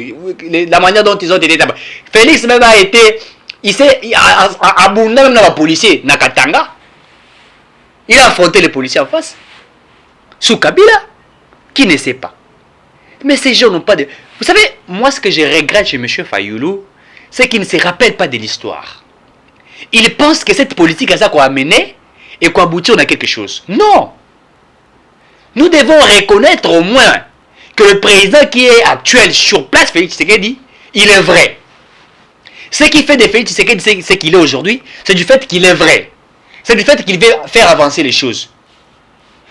la manière dont ils ont été. Félix même a été, il s'est abondé même dans la policier, Nakatanga. Il a affronté les policiers en face. Sous Kabila, qui ne sait pas. Mais ces gens n'ont pas de. Vous savez, moi ce que je regrette chez M. Fayoulou, c'est qu'il ne se rappelle pas de l'histoire. Il pense que cette politique a ça qu'on a mené et qu'on aboutit à quelque chose. Non! Nous devons reconnaître au moins que le président qui est actuel sur place, Félix Tshisekedi, il est vrai. Ce qui fait de Félix Tshisekedi ce qu'il est aujourd'hui, c'est du fait qu'il est vrai. C'est du fait qu'il veut faire avancer les choses.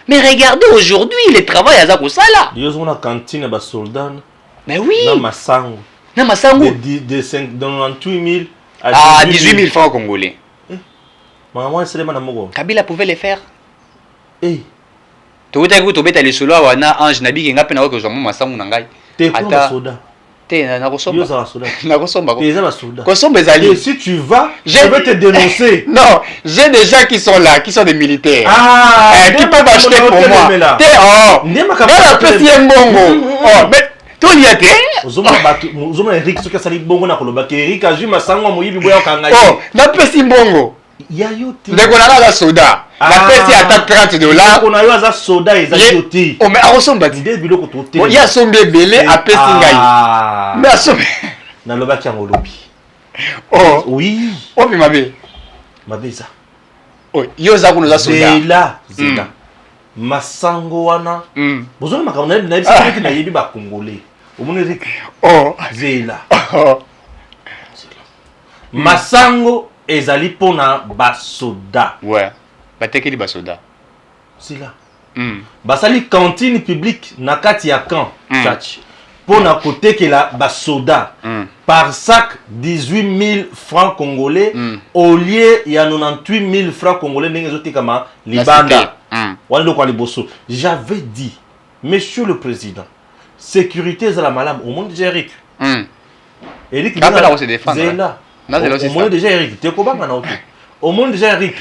Mais regardez aujourd'hui le travail à Zakosala. ils ont la cantine à soldats Mais oui. na masango de 98 000 à 18 000 francs congolais. maman c'est les manamoko Kabila pouvait le faire. eh Tobeta ko tobeta le solo wana Ange Nabi ki ngape na ko zo mama sangu na ngai. t'es pour les soldats Te na yo kosomba. za soda Na kosomba ko. t'es za soda Kosomba et ezali. si tu vas je J'ai- vais te dénoncer Non, j'ai des gens qui sont là, qui sont des militaires. ah Qui peuvent acheter pour moi. Te oh. Ndema Voilà petit mbongo. Oh, mais tout y était. ozomona bato ozomona Eric soki asali bongo na koloba ke Eric azwi masango moyibi boya okanga Oh, na pesi mbongo. ya yo te Ndeko na la soda. Na pesi ata $30. on a yo aza soda ezali yo te Oh, mais arosomba ti. nde biloko tote Il y a sombe belé a pesi ngai. Mais asombe. nalobaki yango lobi Oh, oui oh mais mabe. mabe eza Oh, yo za kuno za soda. zela masango wana Mm. bozona makambo nayebisaki nayebi bakongolais omoni Eric Oh. zela Oh. masango ezali mpona basoda Ouais. Batekeli basoda. zela Mm. basali cantine publique na kati ya camp Mm. church pour na côté que la soda par sac 18 000 francs congolais au lieu il y a 98 000 francs congolais n'engagent autre kama libanda. J'avais dit, monsieur le président, sécurité c'est la malade au monde Eric. Eric il là se défendre. Au monde déjà Eric, tu comment na auto. Au monde déjà Eric.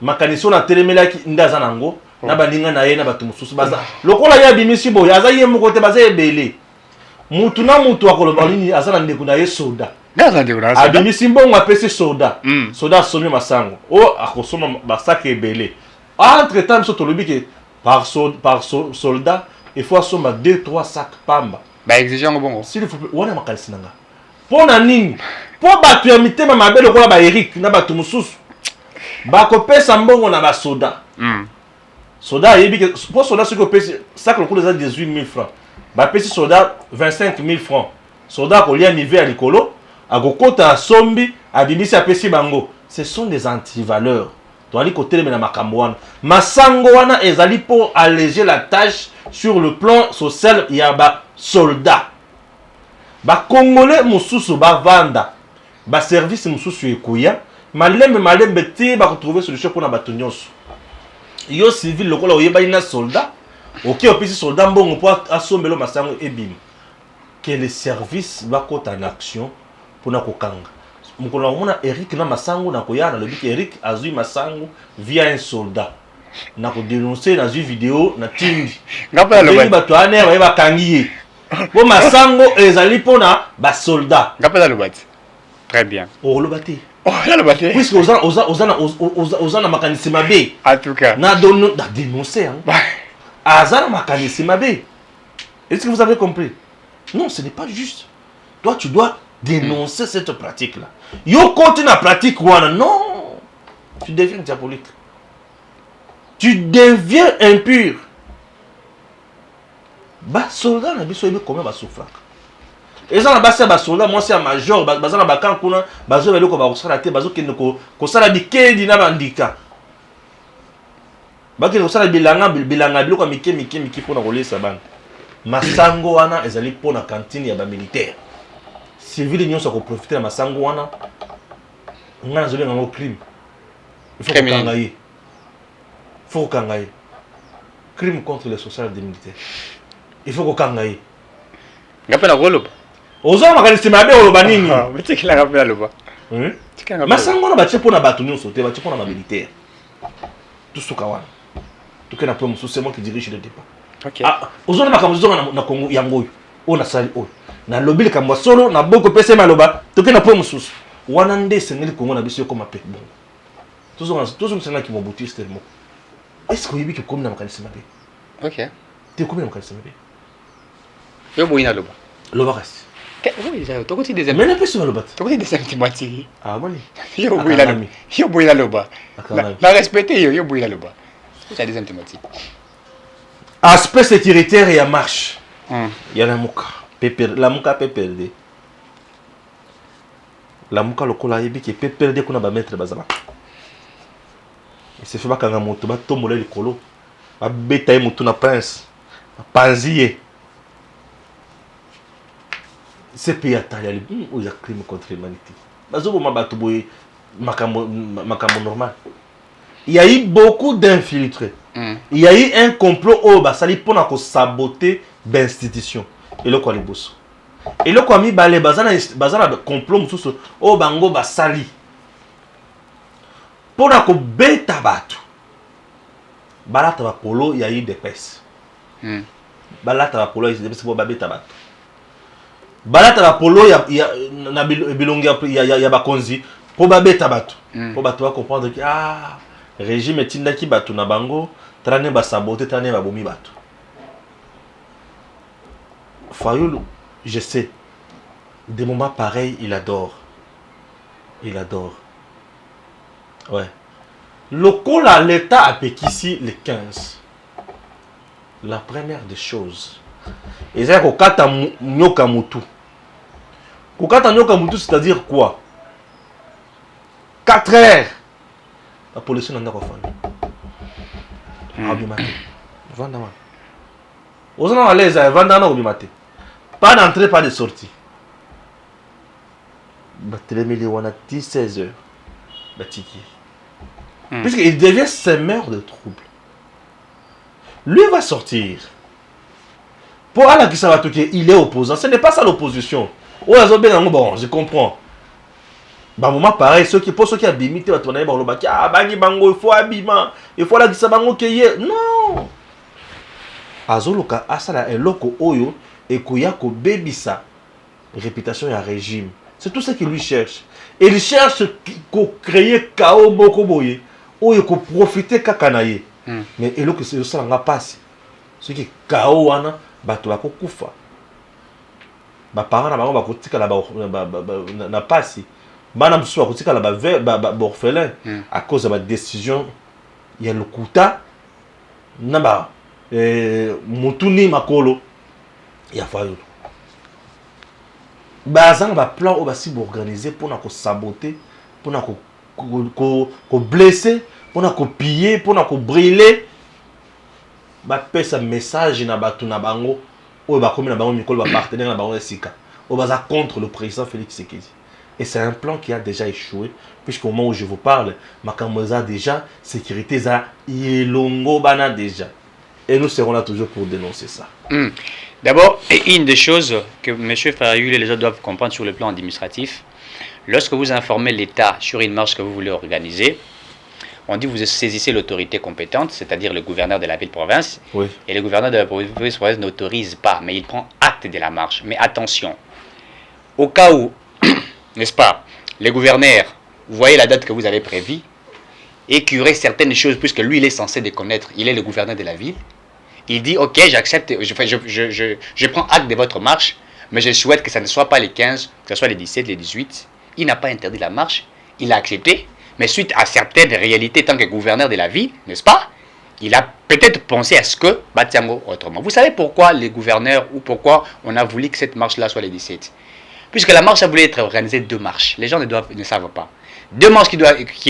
Makaniso na telemela ki ndaza nango na baninga na ye na batu mususu baza. Lokola ya bimisi boy aza ye mukote baza ebele. Mutu na mutu akoloba nini azana ndeko na ye soda. Ndaza ndeko na soda. Abimisi mbongo apesi soda. Soda somi masango. O akosoma basaka ebele. Entre temps so tolobi ke par soldat il faut asomba 2-3 sacs pamba. Ba exigeant bongo. S'il faut wana makalisi nanga. Pona nini? Po batu ya mitema mabe lokola ba Eric na batu mususu. Bakopesa mbongo na ba soda. Soda yebi ke po soda ce que pesi sac le coût de 18 000 francs. Ba pesi soda 25 000 francs. Soda ko lia nive ya likolo, agokota sombi, abimisi apesi bango. Ce sont des antivaleurs. Donc ali côté na makambo wana. Masango wana ezali pour alléger la tâche sur le plan social ya ba soldat. Ba congolais mususu ba vanda. Ba service mususu ekoya. Malembe te ba retrouver solution pour na bato nyonso. Yo civil lokola oyeba ina soldat. OK opisi soldat mbongo pour asombelo masango ebim. Que les services ba kota en action pour na kokanga. Mukolo mona Eric na masango na koya na lobi Eric azui masango via un soldat. Na ko dénoncer dans une vidéo na tindi. Ngapa lo ba bato aner ba kangiye. Bo masango ezali pona ba soldat. Ngapa lo ba. Très bien. Oh lo bati. Oh là le bâtiment. Puisque osana makanisi mabe. En tout cas. Na dénoncer hein. Azana makanisi mabe. Est-ce que vous avez compris? Non, ce n'est pas juste. Toi tu dois dénoncer cette pratique là. Yo continue la pratique wana non. Tu deviens diabolique. Tu deviens impur. Ba soldat na biso yebe combien ba souffraka. Et ça, basi ba soldat moi c'est un major bazana bakan kuna bazo beloko ba kosala te bazo kende ko sala bikedi na bandika baki ko sala bilanga biloko miki pona kolesa bana masango wana ezali pona cantine ya ba militaire civil nyonso ko profiter na masango wana ngana zole ngo crime il faut kangaye crime contre les social des militaires il faut ko kangaye ngapela golo Oza makanisi mabe oloba nini? Mais tu la rappelles le ba. Masango na batie pona bato nyonso te batie pona ba militaire. Tout ce kawana. Tout que na point c'est moi qui dirige le débat. OK. Ah, ozona makambo zonga na Congo yango yo. O na sali oyo. Na lobi le kambo solo na boko pese maloba. Tout que na point mususu. Wana nde sengeli Congo na biso comme apek bon. Tout ça qui m'oboutis tellement. Est-ce que vous que comme na makanisi mabe? OK. Tu comme na makanisi mabe? Yo boina loba. Loba reste. Oui, ça to côté des Mais na pese maloba. To côté des antimati. Ah bon. Yo boina loba. La respecter yo boina loba. Ça des antimati. Aspect sécuritaire et à marche. Il y a la mouka. La mouka peut perdre. La mouka lokola yebi qui peut perdre qu'on a ba mettre bazala. Il se fait pas kanga moto ba tombola likolo. Ba beta moto na prince. Panzier. C'est pays atali où il y a crime contre l'humanité. Bazobo mabato boy makambo normal. Il y a eu beaucoup d'infiltrés. Il y a eu un complot au basali pour saboter l'institution. Et le quoi les boss. Et le quoi mi balé bazana complot mususu au bango basali. Pour na ko beta bato. Balata ba polo il y a eu des pèses. Balata ba polo il y a des pèses pour beta bato. Balata la polo ya na bilongi ya bakonzi po babeta bato po bato ba comprendre que ah régime tindaki bato na bango trane ba saboter trane ba bomi bato Fayulu je sais des moments pareils il adore ouais lokola l'état a pekisi le 15 la première des choses et c'est kokata nyoka mutu. Kokata nyoka mutu c'est-à-dire quoi? 4 heures. La police n'a pas fait. Abimate. Vandama. Ozana à l'aise, vandana obimate. Pas d'entrée, pas de sortie. Batelemeli wana 10-16 heures. Batiki. Puisqu'il devient semeur de troubles. Lui va sortir. Pour Allah qui ça va toquer, il est opposant. Ce n'est pas ça l'opposition. Bon, je comprends. Bah, moment pareil, pour ceux qui ont bimité, il faut abîmer. Il faut la qui ça va non. Azoloka asala eloko oyo ekoya ko bebisa réputation et régime. C'est tout ce qu'il lui cherche. Et il cherche ko créer chaos moko boye oyo ko profiter kakanaye. Mais eloko c'est ça nga passe. Ce qui chaos wana bato bako kufa. Ba parents na bango bako tika la na passe. Bana msuwa ko tika la ba orphelin à cause de ma décision ya lokuta na ba Mutuni makolo ya Fayulu. Bazang ba plan au basi organisé pour na ko saboter, pour na ko blesser, pour na ko piller, pour na ko brûler. Ba pesa message na batu na bango o ba komi na bango mikolo ba partenaire na bango esika. O baza contre le président Félix Tshisekedi. Et c'est un plan qui a déjà échoué, puisqu'au moment où je vous parle, Makamoza déjà, sécurité za yelongo bana déjà. Et nous serons là toujours pour dénoncer ça. D'abord, une des choses que M. Fayulu et les autres doivent comprendre sur le plan administratif, lorsque vous informez l'État sur une marche que vous voulez organiser, on dit que vous saisissez l'autorité compétente, c'est-à-dire le gouverneur de la ville-province, oui. Et le gouverneur de la ville-province n'autorise pas, mais il prend acte de la marche. Mais attention, au cas où, n'est-ce pas, le gouverneur, vous voyez la date que vous avez prévue, et qu'il y aurait certaines choses, puisque lui, il est censé les connaître, il est le gouverneur de la ville, il dit, ok, j'accepte, je prends acte de votre marche, mais je souhaite que ça ne soit pas les 15, que ce soit les 17, les 18. Il n'a pas interdit la marche, il a accepté, mais suite à certaines réalités, tant que gouverneur de la ville, n'est-ce pas, il a peut-être pensé à ce que Batiango autrement. Vous savez pourquoi les gouverneurs, ou pourquoi on a voulu que cette marche-là soit les 17? Puisque la marche a voulu être organisée 2 marches. Les gens ne savent pas. 2 marches qui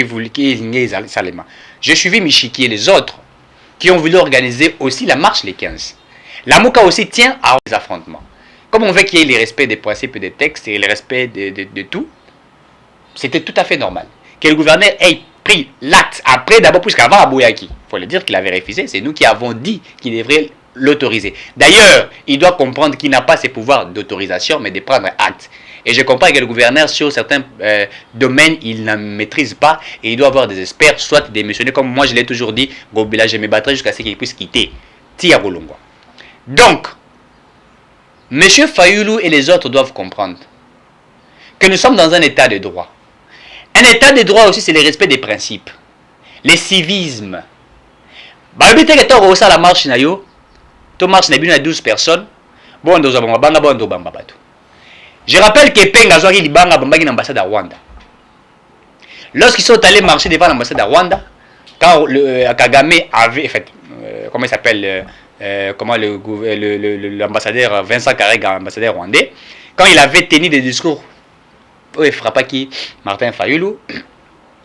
est Salema. J'ai suivi Michiki et les autres qui ont voulu organiser aussi la marche les 15. La Mouka aussi tient à des affrontements. Comme on veut qu'il y ait le respect des principes et des textes et le respect de tout, c'était tout à fait normal. Que le gouverneur ait pris l'acte après, d'abord, puisqu'avant Abouyaki, il faut le dire qu'il avait refusé, c'est nous qui avons dit qu'il devrait l'autoriser. D'ailleurs, il doit comprendre qu'il n'a pas ses pouvoirs d'autorisation, mais de prendre acte. Et je comprends que le gouverneur, sur certains domaines, il ne maîtrise pas et il doit avoir des experts, soit démissionner, comme moi je l'ai toujours dit, Gobila, je me battrai jusqu'à ce qu'il puisse quitter Tia Golongwa. Donc, M. Fayulu et les autres doivent comprendre que nous sommes dans un état de droit. Un état de droit aussi, c'est le respect des principes. Le civisme. La marche, tu marches 12 personnes. Je rappelle que Penga Zouari Libanga Bambagi l'ambassade à Rwanda. Lorsqu'ils sont allés marcher devant l'ambassade à Rwanda, quand Kagame avait fait, comment il s'appelle, comment l'ambassadeur Vincent Karega, ambassadeur rwandais, quand il avait tenu des discours, il frappa qui Martin Fayulu,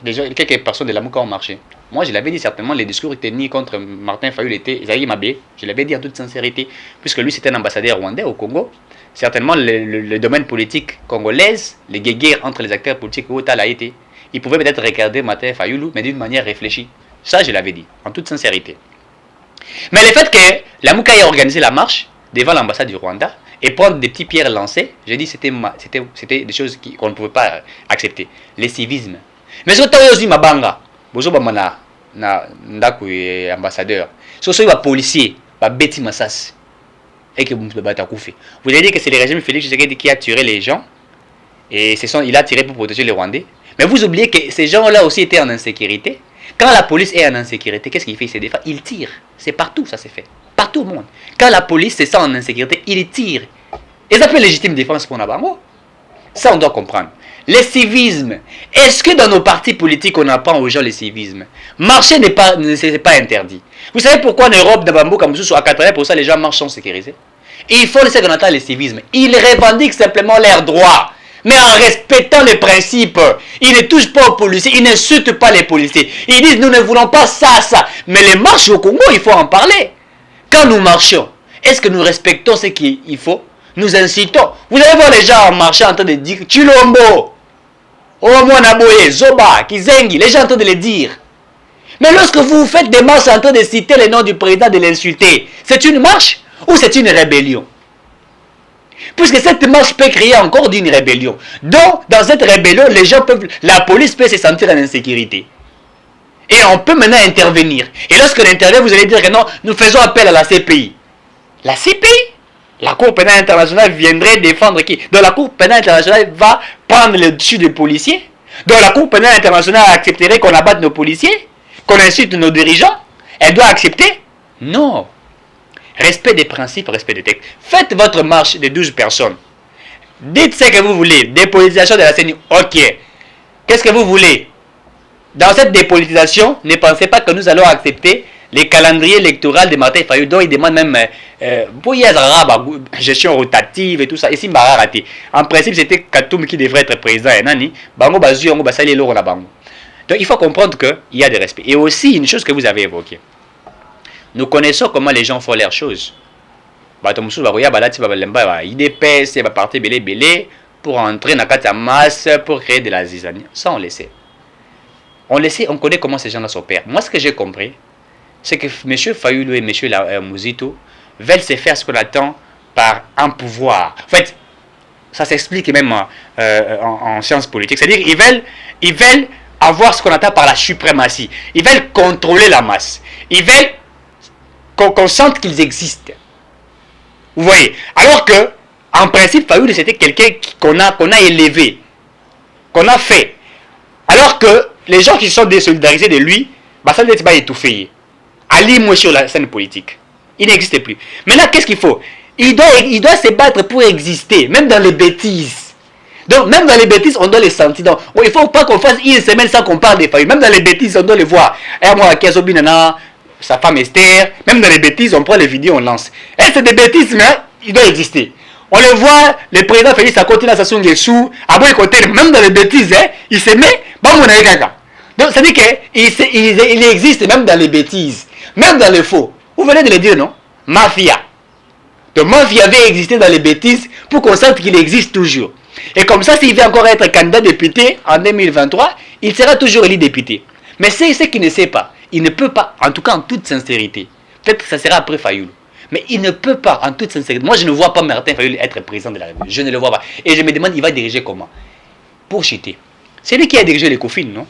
déjà quelques personnes de la Mouka ont marché. Moi je l'avais dit certainement, les discours tenus contre Martin Fayulu étaient Isaïe Mabé, je l'avais dit en toute sincérité, puisque lui c'était un ambassadeur rwandais au Congo. Certainement, le domaine politique congolais, les guéguerres entre les acteurs politiques, où a été, ils pouvaient peut-être regarder Martin Fayulu, mais d'une manière réfléchie. Ça, je l'avais dit, en toute sincérité. Mais le fait que la Mouka ait organisé la marche devant l'ambassade du Rwanda et prendre des petites pierres lancées, j'ai dit c'était des choses qu'on ne pouvait pas accepter. Le civisme. Mais ce que tu as Mabanga, ambassadeur, ce sont les policiers, les Betty Massas. Et que vous avez dit que c'est le régime Félix Tshisekedi qui a tiré les gens et il a tiré pour protéger les Rwandais. Mais vous oubliez que ces gens-là aussi étaient en insécurité. Quand la police est en insécurité, qu'est-ce qu'il fait? Il se défend, il tire. C'est partout, ça s'est fait. Partout au monde. Quand la police se sent en insécurité, il tire. Et ça fait légitime défense pour Nabango. Ça, on doit comprendre. Le civisme. Est-ce que dans nos partis politiques, on apprend aux gens le civisme? Marcher n'est pas interdit. Vous savez pourquoi en Europe, dans comme à 80%, les gens marchent sans sécuriser? Et il faut laisser qu'on entend le civisme. Ils revendiquent simplement leurs droits, mais en respectant les principes. Ils ne touchent pas aux policiers, ils n'insultent pas les policiers. Ils disent, nous ne voulons pas ça. Mais les marches au Congo, il faut en parler. Quand nous marchons, est-ce que nous respectons ce qu'il faut? nous incitons. Vous allez voir les gens en marchant en train de dire Chilombo, Omwanaboye, Zoba, Kizengi, les gens en train de le dire. Mais lorsque vous faites des marches en train de citer le nom du président, de l'insulter, c'est une marche ou c'est une rébellion? Puisque cette marche peut créer encore d'une rébellion. Donc, dans cette rébellion, les gens peuvent, la police peut se sentir en insécurité. Et on peut maintenant intervenir. Et lorsqu'on intervient, vous allez dire que non, nous faisons appel à la CPI. La CPI, la Cour pénale internationale, viendrait défendre qui? Donc la Cour pénale internationale va prendre le dessus des policiers. Donc la Cour pénale internationale accepterait qu'on abatte nos policiers, qu'on insulte nos dirigeants. Elle doit accepter? Non. Respect des principes, respect des textes. Faites votre marche de 12 personnes. Dites ce que vous voulez. Dépolitisation de la CENI. Ok. Qu'est-ce que vous voulez? Dans cette dépolitisation, ne pensez pas que nous allons accepter les calendriers électoraux de Martin Fayulu, dont il demande même gestion rotative et tout ça. Ici, en principe, c'était Katoum qui devrait être président. Donc, il faut comprendre qu'il y a des respects. Et aussi, une chose que vous avez évoquée. Nous connaissons comment les gens font leurs choses. IDPS, pour entrer dans la masse, pour créer de la zizanie. Ça, on le sait. On le sait, on connaît comment ces gens-là s'opèrent. Moi, ce que j'ai compris, c'est que M. Fayulu et M. Mouzito veulent se faire ce qu'on attend par un pouvoir. En fait, ça s'explique même en sciences politiques. C'est-à-dire ils veulent avoir ce qu'on attend par la suprématie. Ils veulent contrôler la masse. Ils veulent qu'on sente qu'ils existent. Vous voyez? Alors que, en principe, Fayulu, c'était quelqu'un qu'on a élevé, qu'on a fait. Alors que les gens qui sont désolidarisés de lui, ça ne pas étouffé. Ali moi sur la scène politique. Il n'existe plus. Maintenant, qu'est-ce qu'il faut? Il doit se battre pour exister, même dans les bêtises. Donc, même dans les bêtises, on doit les sentir. Donc, il ne faut pas qu'on fasse une semaine sans qu'on parle des Fayulu. Même dans les bêtises, on doit les voir. Et moi, Kézobinana, sa femme Esther, même dans les bêtises, on prend les vidéos, on lance. Et c'est des bêtises, mais il doit exister. On le voit, le président Félix à côté de sa sous, à bon côté, même dans les bêtises, il se met, donc ça dit qu'il existe même dans les bêtises, même dans les faux. Vous venez de le dire, non? Mafia. Donc mafia avait existé dans les bêtises pour qu'on sente qu'il existe toujours. Et comme ça, s'il veut encore être candidat député en 2023, il sera toujours élu député. Mais c'est ce qu'il ne sait pas. Il ne peut pas, en tout cas en toute sincérité. Peut-être que ça sera après Fayulu. Mais il ne peut pas, en toute sincérité. Moi, je ne vois pas Martin Fayulu être président de la République. Je ne le vois pas. Et je me demande, il va diriger comment? Pour chiter. C'est lui qui a dirigé les COFIN, non?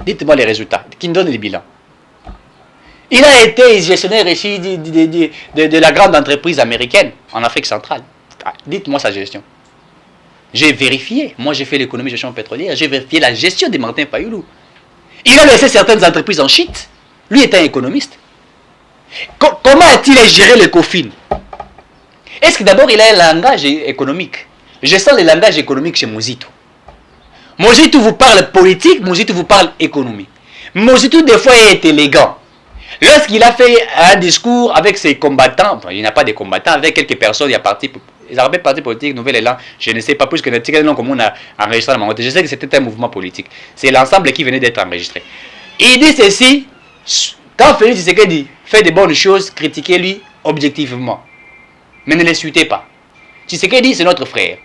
Dites-moi les résultats. Qui nous donne les bilans? Il a été gestionnaire ici de la grande entreprise américaine en Afrique centrale. Dites-moi sa gestion. J'ai vérifié. Moi, j'ai fait l'économie gestion pétrolière. J'ai vérifié la gestion de Martin Fayulu. Il a laissé certaines entreprises en chute. Lui était un économiste. Comment a-t-il géré le COFIN? Est-ce que d'abord il a un langage économique? Je sens le langage économique chez Mouzito. Mouzito vous parle politique, Mouzito vous parle économie. Mouzito des fois est élégant. Lorsqu'il a fait un discours avec ses combattants, il n'y a pas de combattants, avec quelques personnes, il y a parti politique, Nouvel Élan, je ne sais pas plus que le nom comme on a enregistré à Maroc. Je sais que c'était un mouvement politique. C'est l'ensemble qui venait d'être enregistré. Il dit ceci, quand Félix Tshisekedi fait de bonnes choses, critiquez-lui objectivement. Mais ne l'insultez pas. Tshisekedi, c'est notre frère.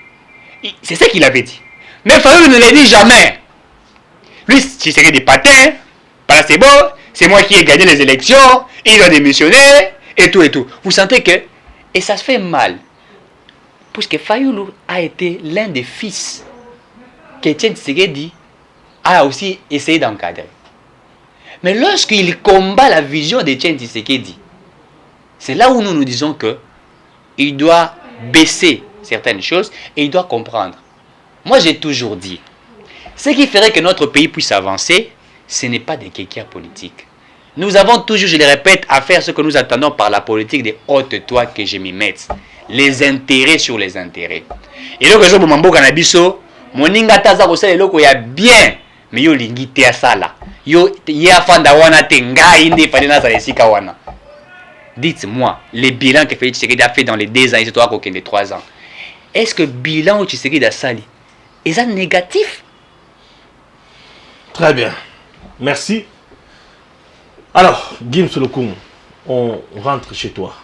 C'est ce qu'il avait dit. Mais Fayulu ne le dit jamais. Lui, Tshisekedi patin, c'est bon, c'est moi qui ai gagné les élections, il doit démissionner, et tout et tout. Vous sentez que, et ça se fait mal, puisque Fayulu a été l'un des fils qu'Étienne Tshisekedi a aussi essayé d'encadrer. Mais lorsqu'il combat la vision d'Étienne Tshisekedi, c'est là où nous nous disons que il doit baisser certaines choses et il doit comprendre. Moi, j'ai toujours dit, ce qui ferait que notre pays puisse avancer, ce n'est pas des kékias politiques. Nous avons toujours, je le répète, à faire ce que nous attendons par la politique de haute toi que je m'y mette. Les intérêts sur les intérêts. Et donc, je me dis, Canabiso, mon ingataza kosala eloko ya bien, mais yo lingi te asala. Yo ya fanda wana tenga inde fadena sa esika wana. Dites-moi, les bilans que Félix Tshisekedi a fait dans les 2 ans, et c'est toi qui les 3 ans. Est-ce que le bilan où Tshisekedi a sali est négatif? Très bien. Merci. Alors, Guim Solokoum, on rentre chez toi.